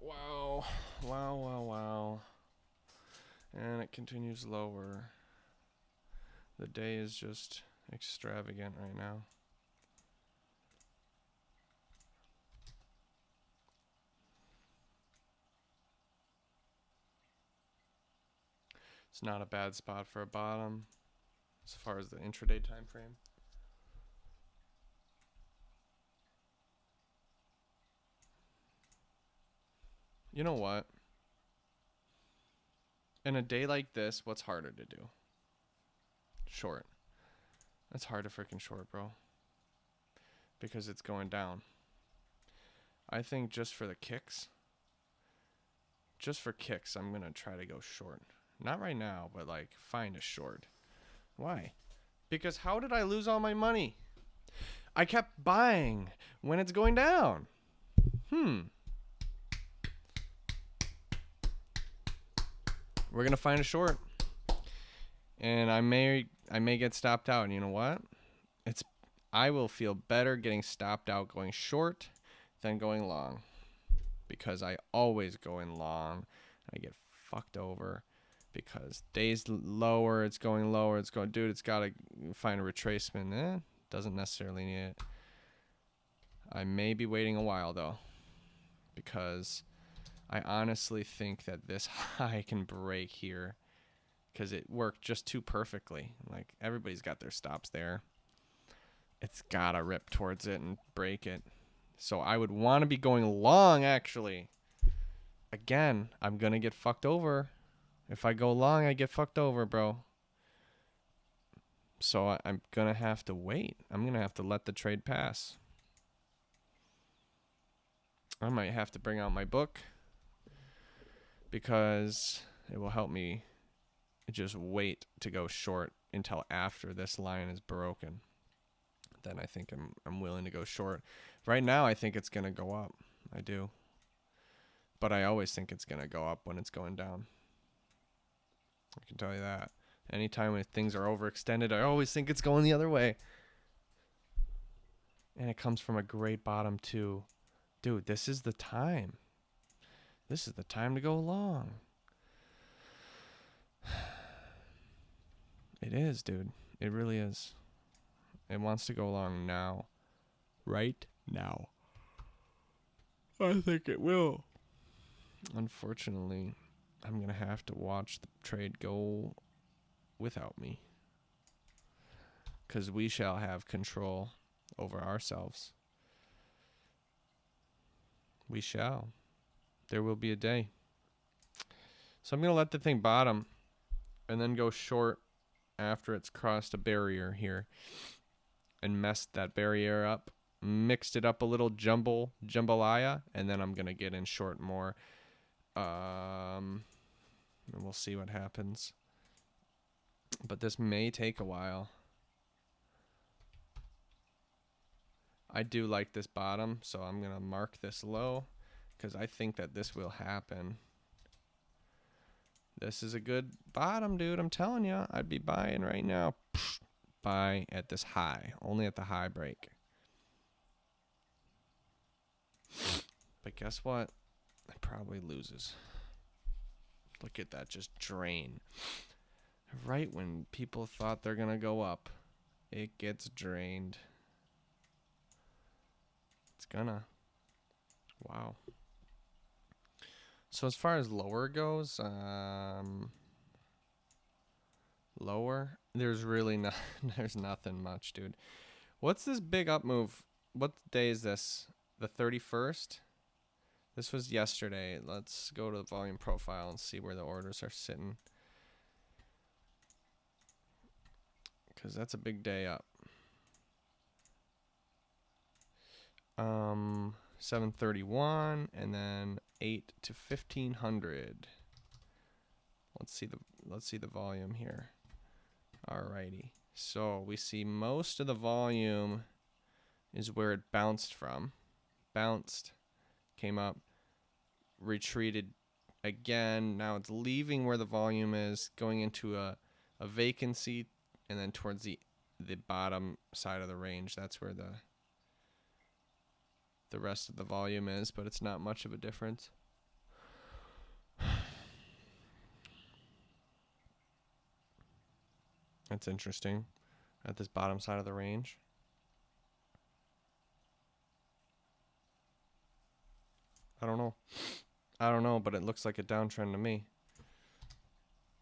Wow. Wow, wow, wow. And it continues lower. The day is just extravagant right now. It's not a bad spot for a bottom as far as the intraday time frame. You know what? In a day like this, what's harder to do? Short. It's hard to freaking short, bro. Because it's going down. I think just for kicks, I'm going to try to go short. Not right now, but like find a short. Why? Because how did I lose all my money? I kept buying when it's going down. We're going to find a short. And I may get stopped out. And you know what? I will feel better getting stopped out going short than going long. Because I always go in long. I get fucked over. Because days lower, it's going lower. It's going, dude, it's got to find a retracement. Doesn't necessarily need it. I may be waiting a while, though. Because I honestly think that this high can break here. Because it worked just too perfectly. Like, everybody's got their stops there. It's got to rip towards it and break it. So I would want to be going long, actually. Again, I'm going to get fucked over. If I go long, I get fucked over, bro. So I'm going to have to wait. I'm going to have to let the trade pass. I might have to bring out my book. Because it will help me just wait to go short until after this line is broken. Then I think I'm willing to go short. Right now, I think it's going to go up. I do. But I always think it's going to go up when it's going down. I can tell you that. Anytime when things are overextended, I always think it's going the other way. And it comes from a great bottom, too. Dude, this is the time. This is the time to go long. It is, dude. It really is. It wants to go long now. Right now. I think it will. Unfortunately, I'm going to have to watch the trade go without me. Because we shall have control over ourselves. We shall. There will be a day. So I'm going to let the thing bottom and then go short after it's crossed a barrier here and messed that barrier up. Mixed it up a little jambalaya, and then I'm going to get in short more. And we'll see what happens. But this may take a while. I do like this bottom, so I'm going to mark this low because I think that this will happen. This is a good bottom, dude. I'm telling you, I'd be buying right now. Buy at this high, only at the high break. But guess what? It probably loses. Look at that, just drain. Right when people thought they're going to go up, it gets drained. It's gonna. Wow. So as far as lower goes, lower, there's really not, there's nothing much, dude. What's this big up move? What day is this? The 31st? This was yesterday. Let's go to the volume profile and see where the orders are sitting. Because that's a big day up. 731 and then 8 to 1500. Let's see the volume here. Alrighty. So we see most of the volume is where it bounced from. Bounced, came up, retreated again. Now it's leaving where the volume is, going into a vacancy, and then towards the bottom side of the range. That's where the rest of the volume is, but it's not much of a difference. That's interesting. At this bottom side of the range. I don't know. I don't know, but it looks like a downtrend to me.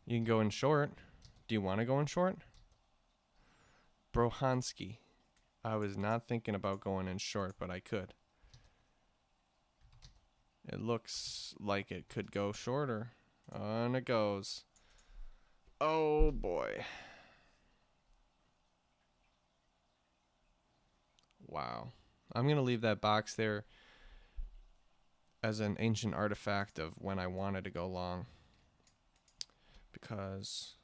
You can go in short. Do you want to go in short? Brohansky. I was not thinking about going in short, but I could. It looks like it could go shorter. On it goes. Oh boy. Wow. I'm going to leave that box there as an ancient artifact of when I wanted to go long, because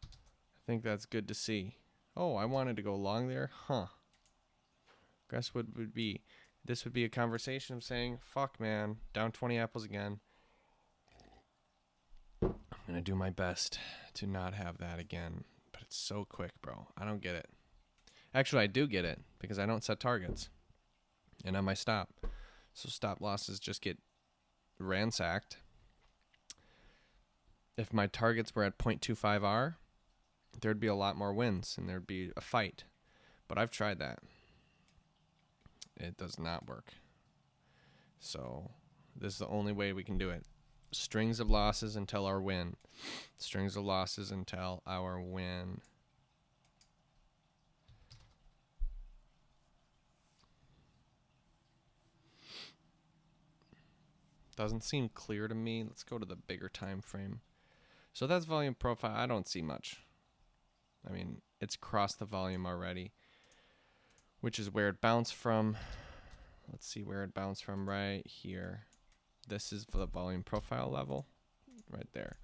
I think that's good to see. Oh, I wanted to go long there? Huh. Guess what would be? This would be a conversation of saying, fuck man, down 20 apples again. I'm going to do my best to not have that again, but it's so quick, bro. I don't get it. Actually, I do get it because I don't set targets. And on my stop. So stop losses just get ransacked. If my targets were at 0.25 R, there'd be a lot more wins and there'd be a fight. But I've tried that. It does not work. So this is the only way we can do it. Strings of losses until our win. Strings of losses until our win. Doesn't seem clear to me. Let's go to the bigger time frame. So that's volume profile. I don't see much. I mean, it's crossed the volume already, which is where it bounced from. Let's see where it bounced from right here. This is for the volume profile level right there.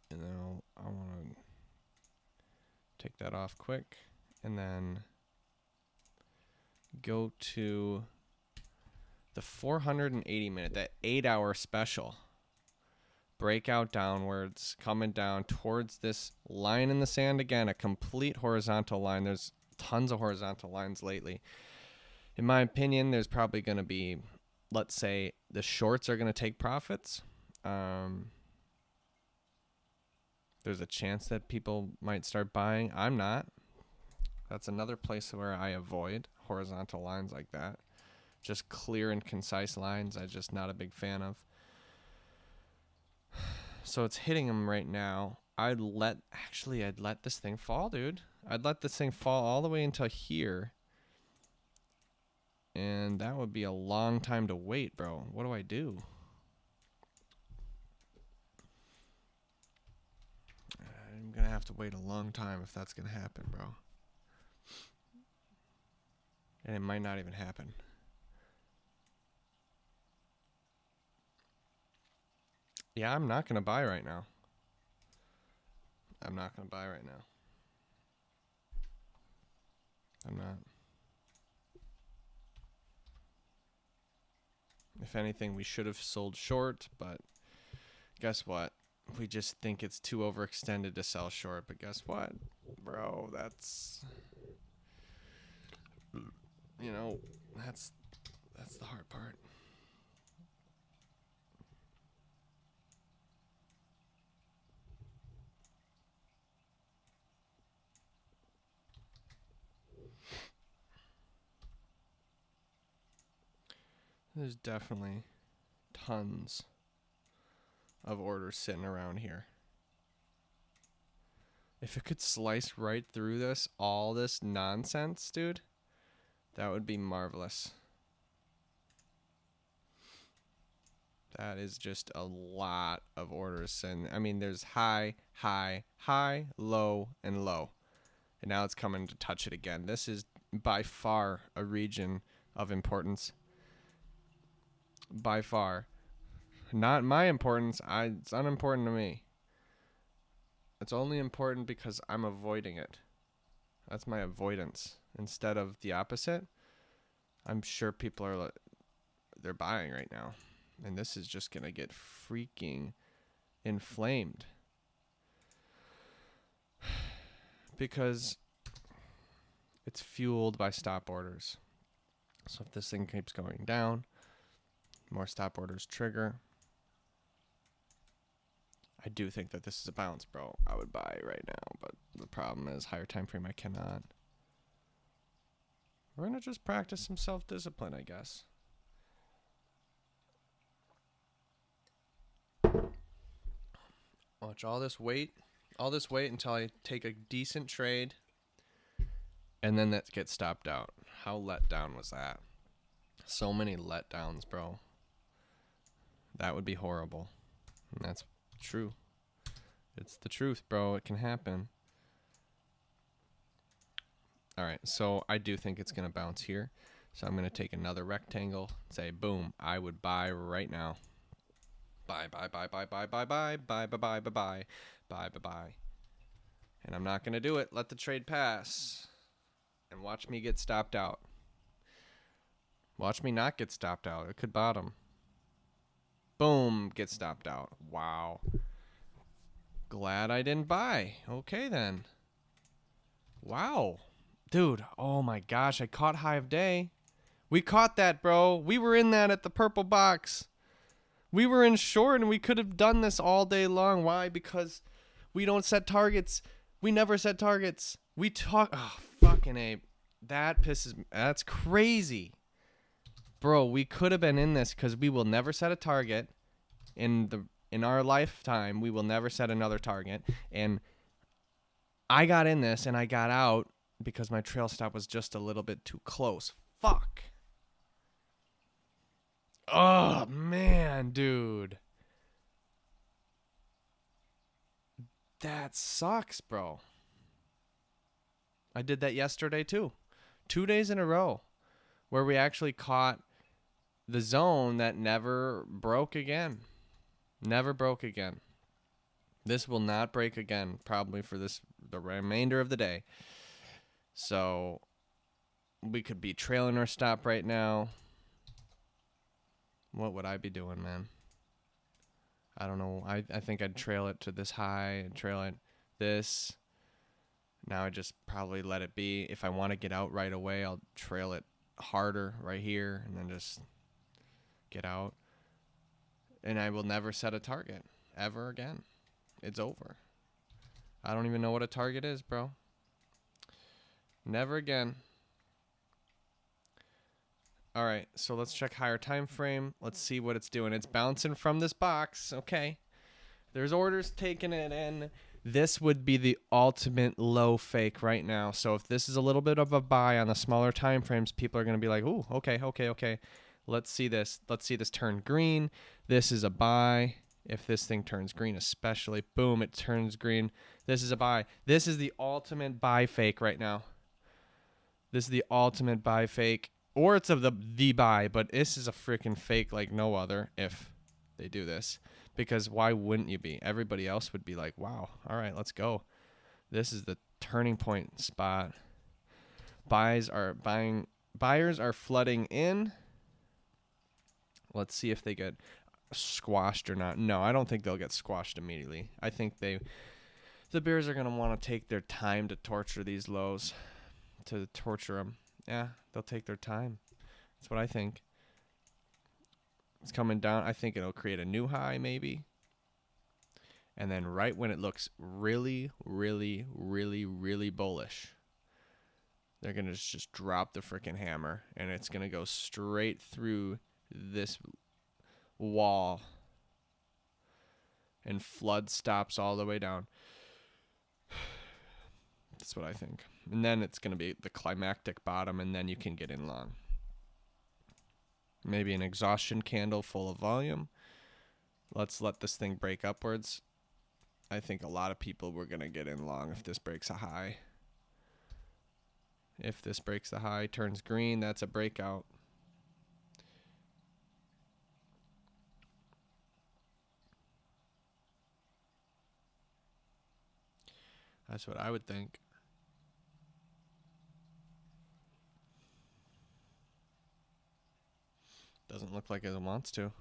And then I want to take that off quick and then go to the 480 minute, that 8-hour special. Breakout downwards, coming down towards this line in the sand again, a complete horizontal line. There's tons of horizontal lines lately. In my opinion, there's probably going to be, let's say, the shorts are going to take profits. There's a chance that people might start buying. I'm not. That's another place where I avoid horizontal lines like that. Just clear and concise lines, I'm just not a big fan of. So it's hitting them right now. I'd let this thing fall, dude. I'd let this thing fall all the way until here. And that would be a long time to wait, bro. What do I do? I'm going to have to wait a long time if that's going to happen, bro. And it might not even happen. Yeah, I'm not going to buy right now. I'm not going to buy right now. I'm not. If anything, we should have sold short, but guess what? We just think it's too overextended to sell short, but guess what? Bro, that's that's the hard part. There's definitely tons of orders sitting around here. If it could slice right through this, all this nonsense, dude, that would be marvelous. That is just a lot of orders. And I mean, there's high, high, high, low, and low. And now it's coming to touch it again. This is by far a region of importance. By far. Not my importance. It's unimportant to me. It's only important because I'm avoiding it. That's my avoidance. Instead of the opposite, I'm sure people are, they're buying right now. And this is just going to get freaking inflamed. Because it's fueled by stop orders. So if this thing keeps going down, more stop orders trigger. I do think that this is a bounce, bro. I would buy right now, but the problem is higher time frame I cannot. We're going to just practice some self-discipline, I guess. Watch all this wait until I take a decent trade, and then that gets stopped out. How let down was that? So many letdowns, bro. That would be horrible. And that's true. It's the truth, bro. It can happen. All right, so I do think it's going to bounce here. So I'm going to take another rectangle, say, boom, I would buy right now. Buy, buy, buy, buy, buy, buy, buy, buy, buy, buy, buy, buy, buy, buy, buy. And I'm not going to do it. Let the trade pass. And watch me get stopped out. Watch me not get stopped out. It could bottom. Boom, get stopped out. Wow. Glad I didn't buy. Okay, then. Wow. Dude, oh my gosh, I caught high of day. We caught that, bro. We were in that at the purple box. We were in short, and we could have done this all day long. Why? Because we don't set targets. We never set targets. We talk. Oh, fucking A. That pisses me. That's crazy. Bro, we could have been in this because we will never set a target in our lifetime. We will never set another target. And I got in this and I got out because my trail stop was just a little bit too close. Fuck. Oh, man, dude. That sucks, bro. I did that yesterday too. 2 days in a row where we actually caught the zone that never broke again. Never broke again. This will not break again, probably for the remainder of the day. So we could be trailing our stop right now. What would I be doing, man? I don't know. I think I'd trail it to this high and trail it this. Now I just probably let it be. If I want to get out right away, I'll trail it harder right here and then just get out. And I will never set a target ever again. It's over. I don't even know what a target is, bro. Never again. All right, so let's check higher time frame. Let's see what it's doing. It's bouncing from this box. Okay. There's orders taking it in. This would be the ultimate low fake right now. So if this is a little bit of a buy on the smaller time frames, people are going to be like, "Ooh, okay. Let's see this. Let's see this turn green. This is a buy. If this thing turns green, especially, boom, it turns green. This is a buy. This is the ultimate buy fake right now. This is the ultimate buy fake. Or it's of the buy, but this is a freaking fake like no other if they do this. Because why wouldn't you be? Everybody else would be like, wow, all right, let's go. This is the turning point spot. Buyers are flooding in. Let's see if they get squashed or not. No, I don't think they'll get squashed immediately. I think the bears are going to want to take their time to torture these lows, to torture them. Yeah, they'll take their time. That's what I think. It's coming down. I think it'll create a new high maybe. And then right when it looks really, really, really, really bullish, they're going to just drop the freaking hammer. And it's going to go straight through this wall. And flood stops all the way down. That's what I think. And then it's going to be the climactic bottom, and then you can get in long. Maybe an exhaustion candle full of volume. Let's let this thing break upwards. I think a lot of people were going to get in long if this breaks a high. If this breaks the high, turns green, that's a breakout. That's what I would think. Doesn't look like it wants to.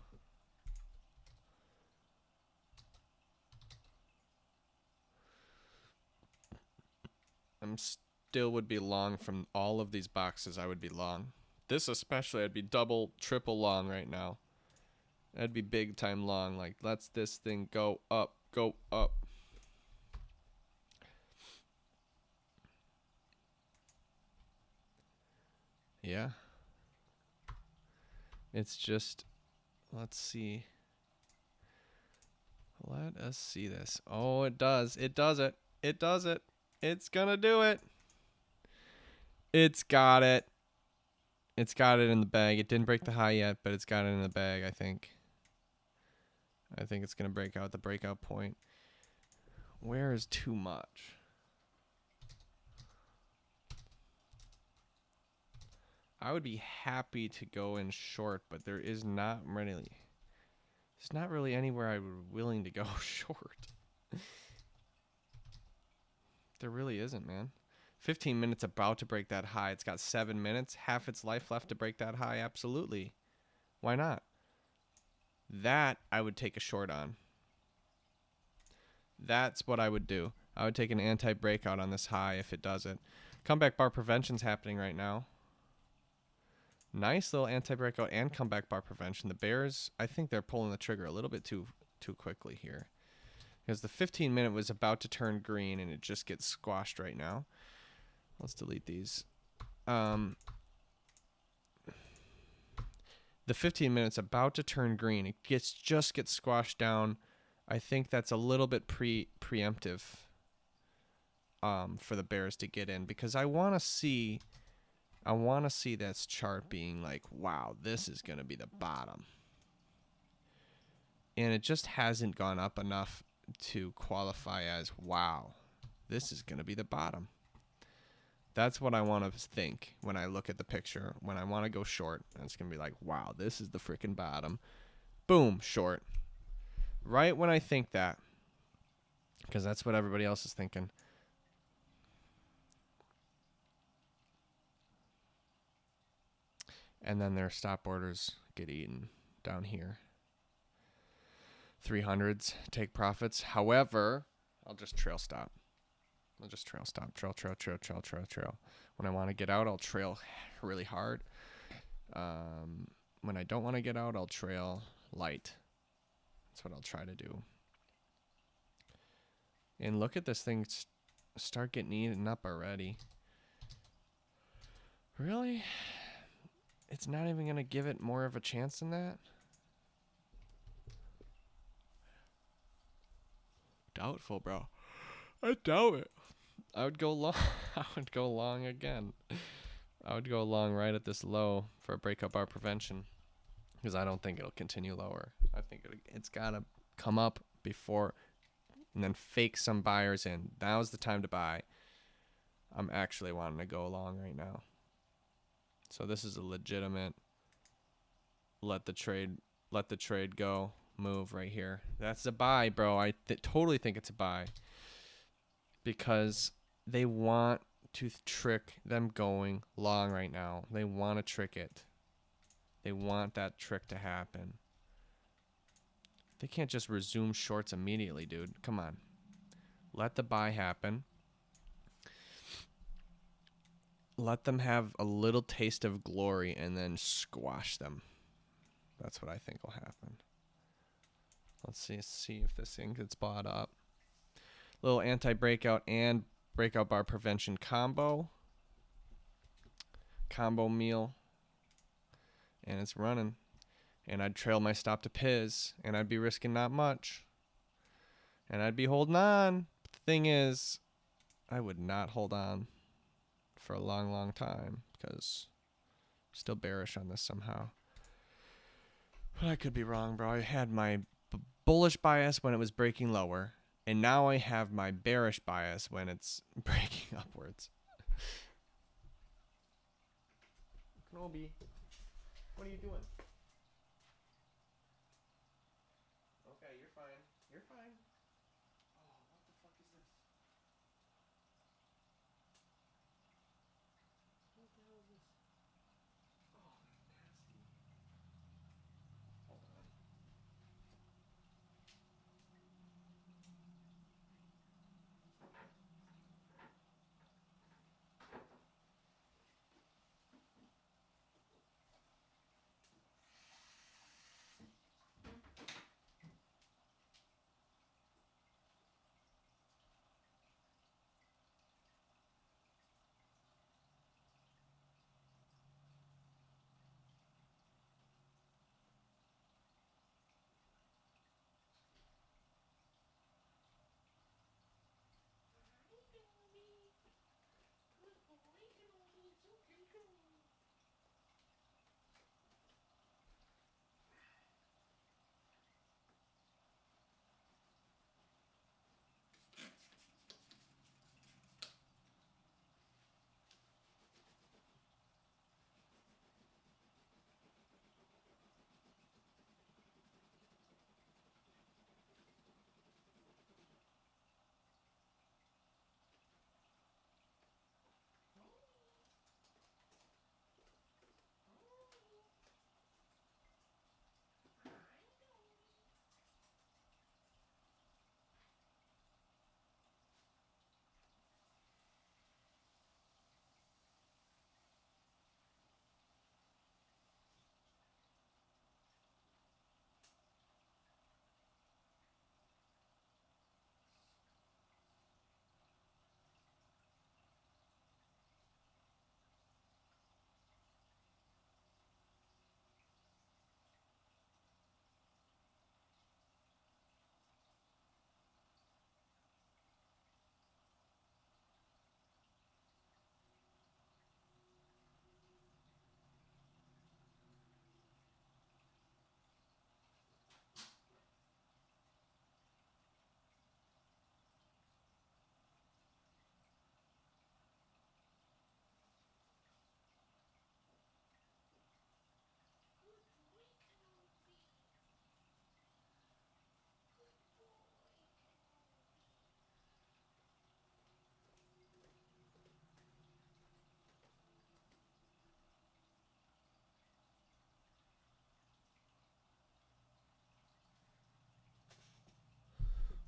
Still would be long from all of these boxes. I would be long. This especially, I'd be double, triple long right now. That'd be big time long. Like, let's this thing go up. go up. Yeah. It's just, let's see. Let us see this. Oh, it does. It does it. It does it. It's gonna do it. It's got it. It's got it in the bag. It didn't break the high yet, but it's got it in the bag, I think. I think it's gonna break out the breakout point. Where is too much? I would be happy to go in short, but there is not really. There's not really anywhere I'm willing to go short. There really isn't, man. 15 minutes about to break that high. It's got 7 minutes, half its life left to break that high. Absolutely. Why not? That I would take a short on. That's what I would do. I would take an anti-breakout on this high if it does it. Comeback bar prevention's happening right now. Nice little anti-breakout and comeback bar prevention. The bears, I think they're pulling the trigger a little bit too quickly here. Because the 15-minute was about to turn green and it just gets squashed right now. Let's delete these. The 15 minutes about to turn green. It just gets squashed down. I think that's a little bit preemptive for the bears to get in, because I want to see this chart being like, wow, this is going to be the bottom. And it just hasn't gone up enough to qualify as, wow, this is going to be the bottom. That's what I want to think when I look at the picture. When I want to go short, it's going to be like, wow, this is the freaking bottom. Boom, short. Right when I think that, because that's what everybody else is thinking. And then their stop orders get eaten down here. 300s take profits. However, I'll just trail stop. Trail. When I want to get out, I'll trail really hard. When I don't want to get out, I'll trail light. That's what I'll try to do. And look at this thing start getting eaten up already. Really? It's not even going to give it more of a chance than that? Doubtful, bro. I doubt it. I would go long. I would go long again. I would go long right at this low for a breakup bar prevention, because I don't think it'll continue lower. I think it's got to come up before and then fake some buyers in. Now's the time to buy. I'm actually wanting to go long right now. So this is a legitimate let the trade go move right here. That's a buy, bro. I totally think it's a buy, because they want to trick them going long right now. They want to trick it. They want that trick to happen. They can't just resume shorts immediately, dude. Come on. Let the buy happen. Let them have a little taste of glory and then squash them. That's what I think will happen. Let's see if this thing gets bought up. Little anti-breakout and breakout bar prevention combo meal, and it's running. And I'd trail my stop to Piz, and I'd be risking not much, and I'd be holding on. But the thing is, I would not hold on for a long time, because I'm still bearish on this somehow. But I could be wrong, bro. I had my bullish bias when it was breaking lower, and now I have my bearish bias when it's breaking upwards. Knoby, what are you doing? Okay, you're fine. You're fine. Oh, what the fuck is this? What the hell is this? Oh, nasty. Hold on.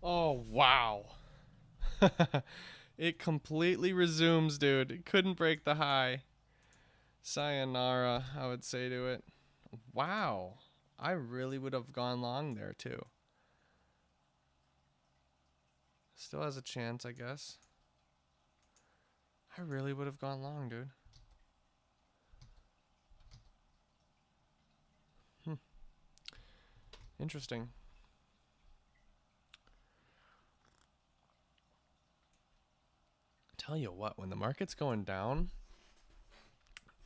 Oh, wow. It completely resumes, dude. It couldn't break the high. Sayonara, I would say to it. Wow. I really would have gone long there, too. Still has a chance, I guess. I really would have gone long, dude. Interesting. Tell you what, when the market's going down,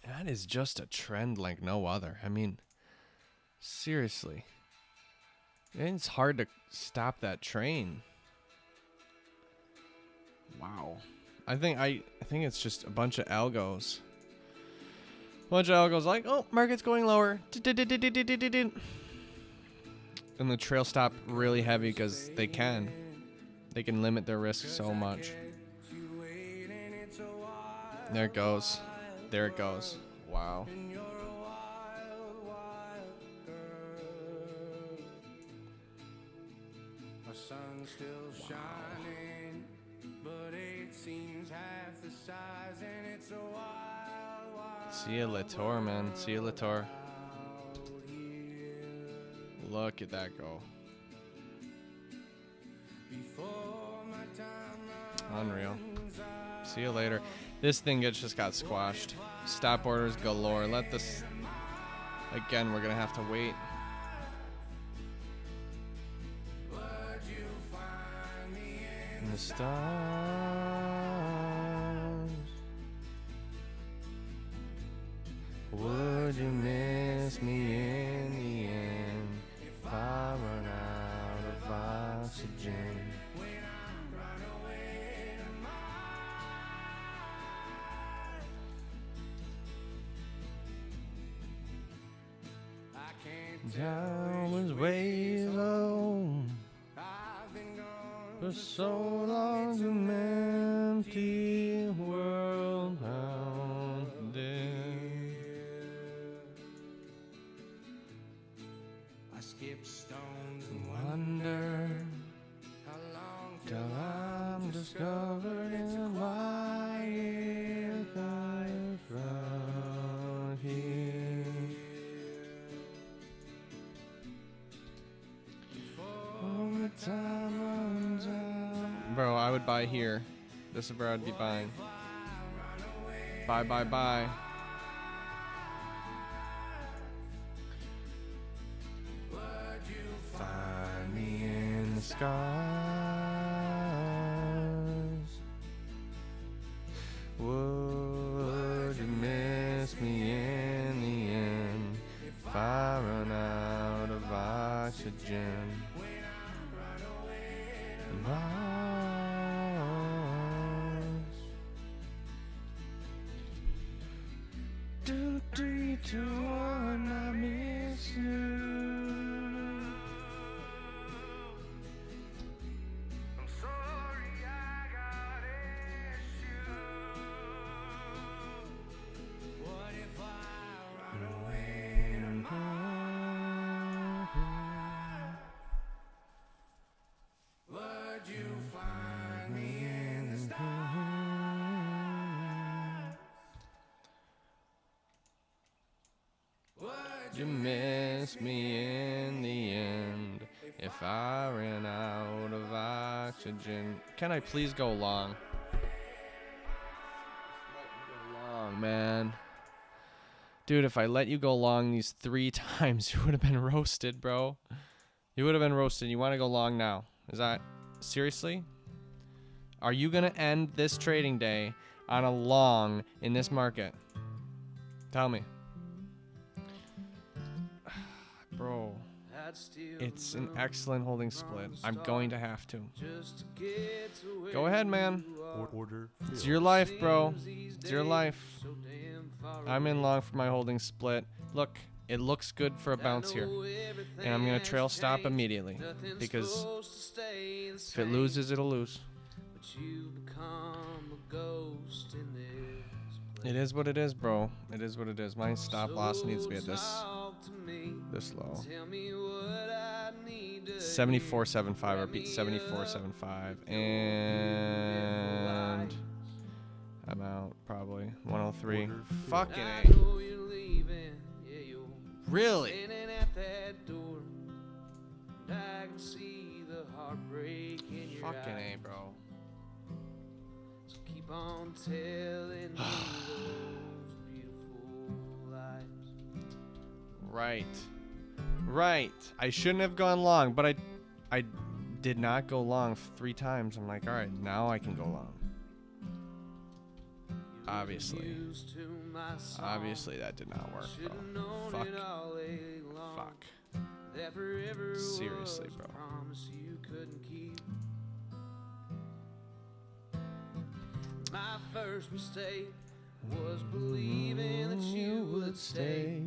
that is just a trend like no other. I mean, seriously. It's hard to stop that train. Wow. I think it's just a bunch of algos. A bunch of algos like, oh, market's going lower. And the trail stop really heavy because they can. They can limit their risk so much. There it goes. There it goes. Wow. See you, Latour, man. See you, Latour. Look at that go. Unreal. See you later. This thing just got squashed. Stop orders galore. Let this... Again, we're going to have to wait. In the stars. Would you miss me in the end if I run out of oxygen? Down was way low for so long, an empty world out there. I skip stones and wonder how long till I'm discovered in why it lies right here. Time runs out. Bro, I would buy here. This is where I'd be buying. Buy, buy, buy. Find me in the skies. Would you miss me in the end if I run out of oxygen? Two, three, two, one, I miss you. I'm sorry I got issues. What if I run away and would you find me in the stars? Would you miss me in the end if I ran out of oxygen? Can I please go long? Let me go long, man. Dude, if I let you go long these 3 times, you would have been roasted, bro. You would have been roasted. You want to go long now? Is that... Seriously? Are you going to end this trading day on a long in this market? Tell me. Bro, it's an excellent holding split. I'm going to have to. Go ahead, man. Order It's filled. your life, bro. It's your life. I'm in long for my holding split. Look, it looks good for a bounce here. And I'm going to trail stop immediately. Because if it loses, it'll lose. It is what it is, bro. It is what it is. My stop loss needs to be at this low. 74.75 or beat 74.75, and I'm out probably 103. Fucking A. Really? Fucking A, bro. So keep on telling me those beautiful lies. Right. Right. I shouldn't have gone long, but I did not go long 3 times. I'm like, all right, now I can go long. Obviously. Obviously that did not work, bro. Fuck. Fuck. Seriously, bro. My first mistake was believing that you would stay.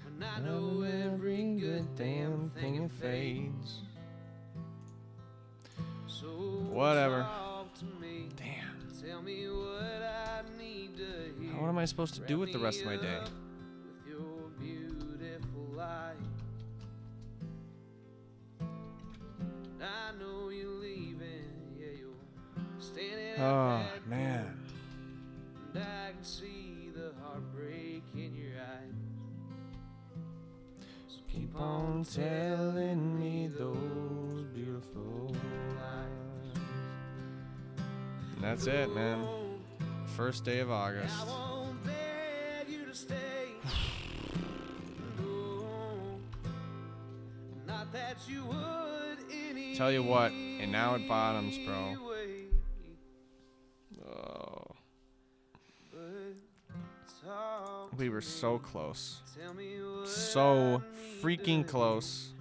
When I know every good damn thing fades. So whatever. talk to me. Damn. Tell me what I need to hear. What am I supposed to do with the rest of my day? With your beautiful light. I know you're leaving, yeah, you're standing at Oh, that man. door, and I can see the heartbreak in your eyes. So keep on telling me those beautiful lies. And that's it, man. First day of August. I won't beg you to stay. No, not that you would any. Tell you what, and now it bottoms, bro. Oh. We were so close. So freaking close.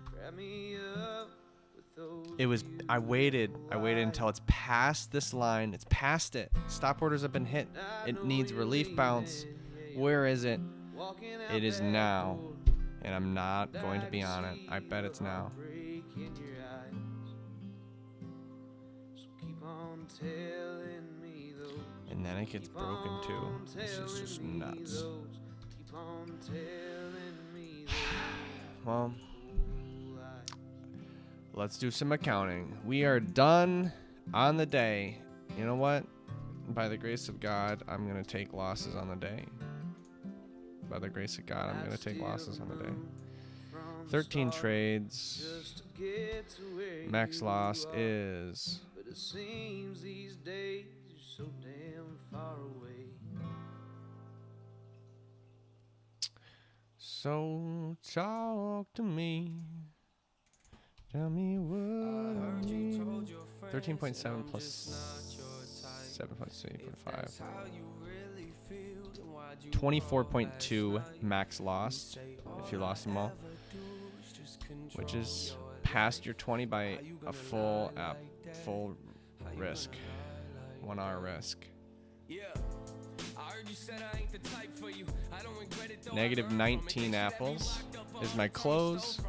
It was, I waited until it's past this line. It's past it. Stop orders have been hit. It needs relief bounce. Where is it? It is now. And I'm not going to be on it. I bet it's now. And then it gets broken too. This is just nuts. Well, let's do some accounting. We are done on the day. You know what? By the grace of God, I'm going to take losses on the day. By the grace of God, I'm going to take losses on the day. 13 trades. Max loss is... But it seems these days you're so damn far away. So talk to me. Tell me what you need. 13.7 plus 7.5. 24.2 max lost if you lost them all, which is past your 20 by a full risk, 1 hour risk. Negative 19 apples is my close.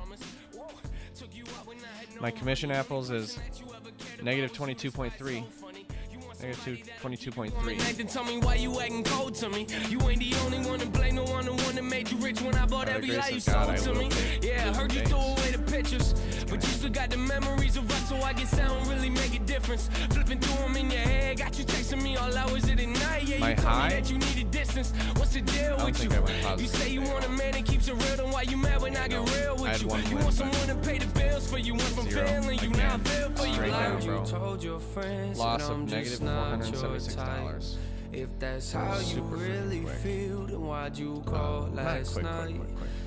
My commission apples is negative 22.3. Negative 22.3. Tell me why you acting cold to me. You ain't the only one to blame, the one that made you rich when I bought every lie you sold to me. Yeah, I heard you throw away the pictures, but you still got the memories of us, so I guess I don't really make a difference. Flipping through them in your head, got you texting me all hours of the night. Yeah, my you told high? me that you needed distance. What's the deal with you? You say you want a man that keeps it real, then why you mad when I get real with you? You want someone to pay the bills for you, went from failing you, now I feel for you. Straight down, bro. Told your friends Loss of negative $476. If that's how you really feel, then why'd you call last night?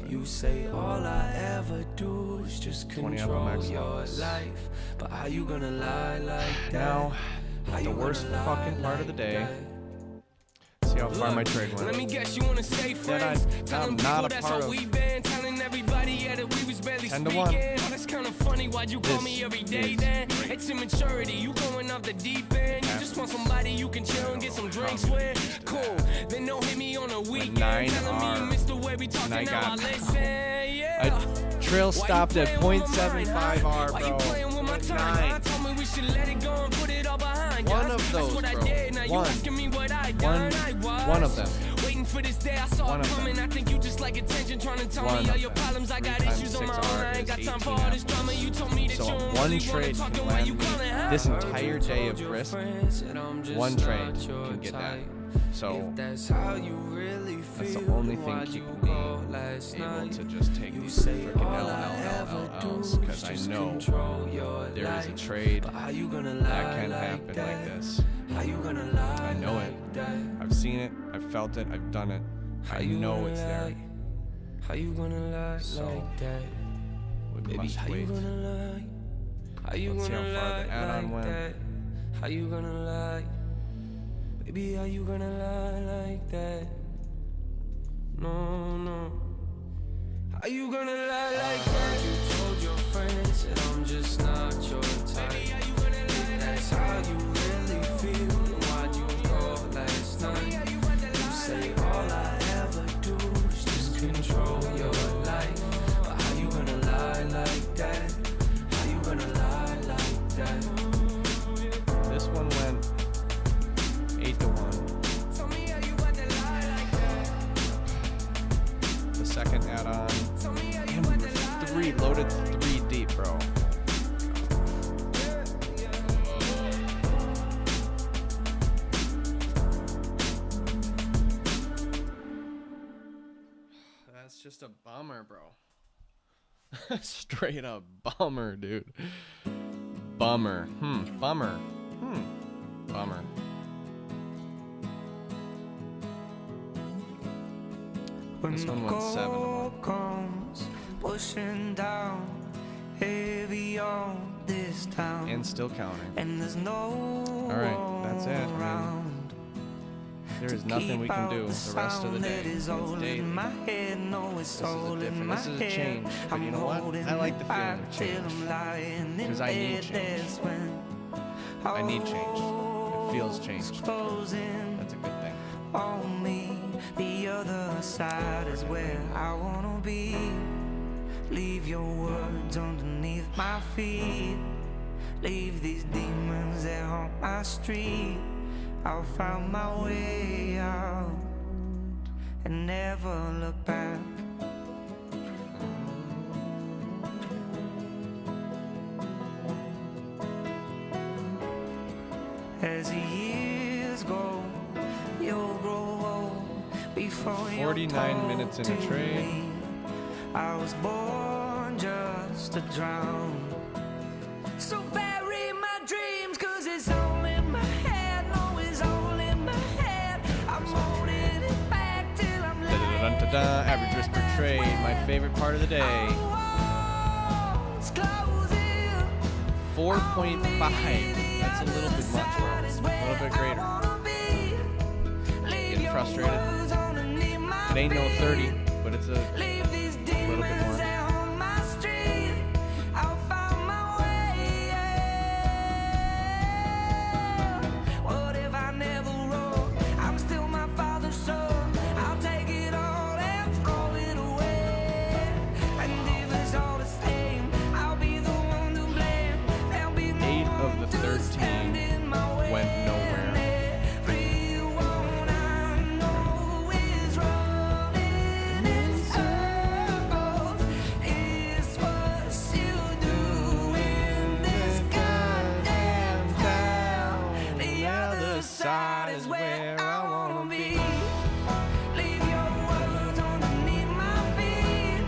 You say all I ever do is just control your life, but how you gonna lie like that? Now, the worst fucking part of the day. See how far my trade went. Let me guess, you wanna say friends? I'm not a part of. Telling everybody yeah, that we was barely 10 to speaking. 1. That's kind of funny. Why'd you call me every day then? It's immaturity. You going off the deep end. You just want somebody you can chill and get some drinks with. Cool. Then don't hit me on a weekend. Telling me you missed the way we talking. Now I listen. Yeah. Trail stopped at 0.75 R, bro. Why you playing with my time? I told me we should let it go and put it all behind. One of those, bro. One of them. Waiting for this day, I saw it coming. I think you just like attention, trying to tell me all your problems. I got issues on my own. I ain't got time for all this drama. You told me that you one trade can land me this entire day of risk. One trade can get that. So that's the only thing keeping me able to just take these freaking L's, because I know there is a trade that can happen like this. I know it. I've seen it. I've felt it. I've done it. I know it's there. So we must wait. Let's see how far the add-on went. How you gonna lie? Baby, how you gonna lie like that? No, no. How you gonna lie like that? You told your friends that I'm just not your type. Baby, how you gonna lie like that's how you really feel. Why'd you call last night? You say all I ever do is just control your life. But how you gonna lie like that? How you gonna lie like that? This one went 8-1. The second add-on. Damn, loaded 3 deep, bro. That's just a bummer, bro. Straight up bummer, dude. Bummer. Bummer. Bummer. This one went 7-1. Comes pushing down heavy on this town, And still counting. and there's no Alright, that's it. I mean, around. there is nothing we can do the rest of the day. It's daily. This is a different, this is a change. But you know what? I like the feeling of change. Because I need change. I need change. It feels changed. That's a good thing. On me, the other side is where I wanna be. Leave your words underneath my feet. Leave these demons that haunt my street. I'll find my way out and never look back. As the years go, you'll grow old before 49 minutes in a trade. I was born just to drown. So bury my dreams, 'cause it's all in my head. No, it's all in my head. I'm holding it back till I'm Da-da-da-da-da. Average risk per trade. My favorite part of the day. 4.5. That's a little bit much, bro. A little bit greater. Getting frustrated. It ain't no 30, but it's a little bit more. Side is where I wanna be. Leave your words underneath my feet.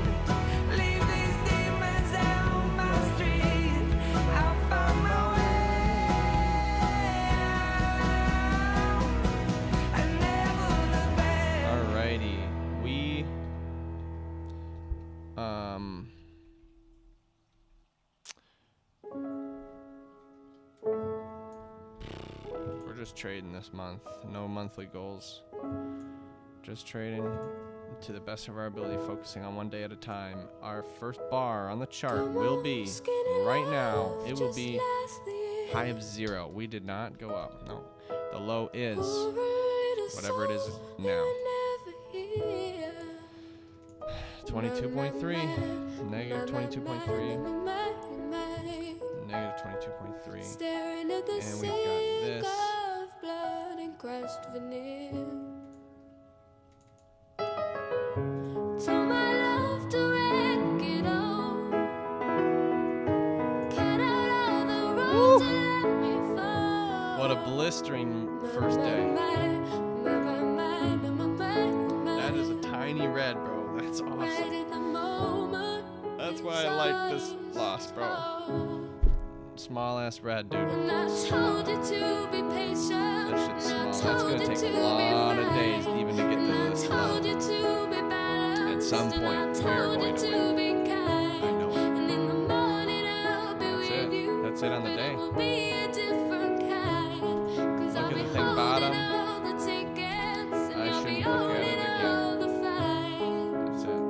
Leave these demons down my street. I'll find my way out and never look back. Alrighty, we're just trading this month. No monthly goals. Just trading to the best of our ability, focusing on one day at a time. Our first bar on the chart will be, right now, it will be high of 0. We did not go up. No. The low is whatever it is now. 22.3. Negative 22.3. Negative 22.3. And we've got this. Blood and crushed veneer. Told my love to wreck it all. Cut out blistering first day. That is a tiny red, bro. That's awesome. That's why I like this loss, bro. Small ass red, dude. That shit's small. That's gonna take a lot of days even to get to this low. At some point, we're going to win. I know it. That's it on the day. Look at the thing bottom. I shouldn't look at it again. That's it.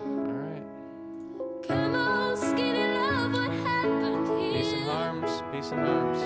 Alright. Peace and harms. Peace and harms.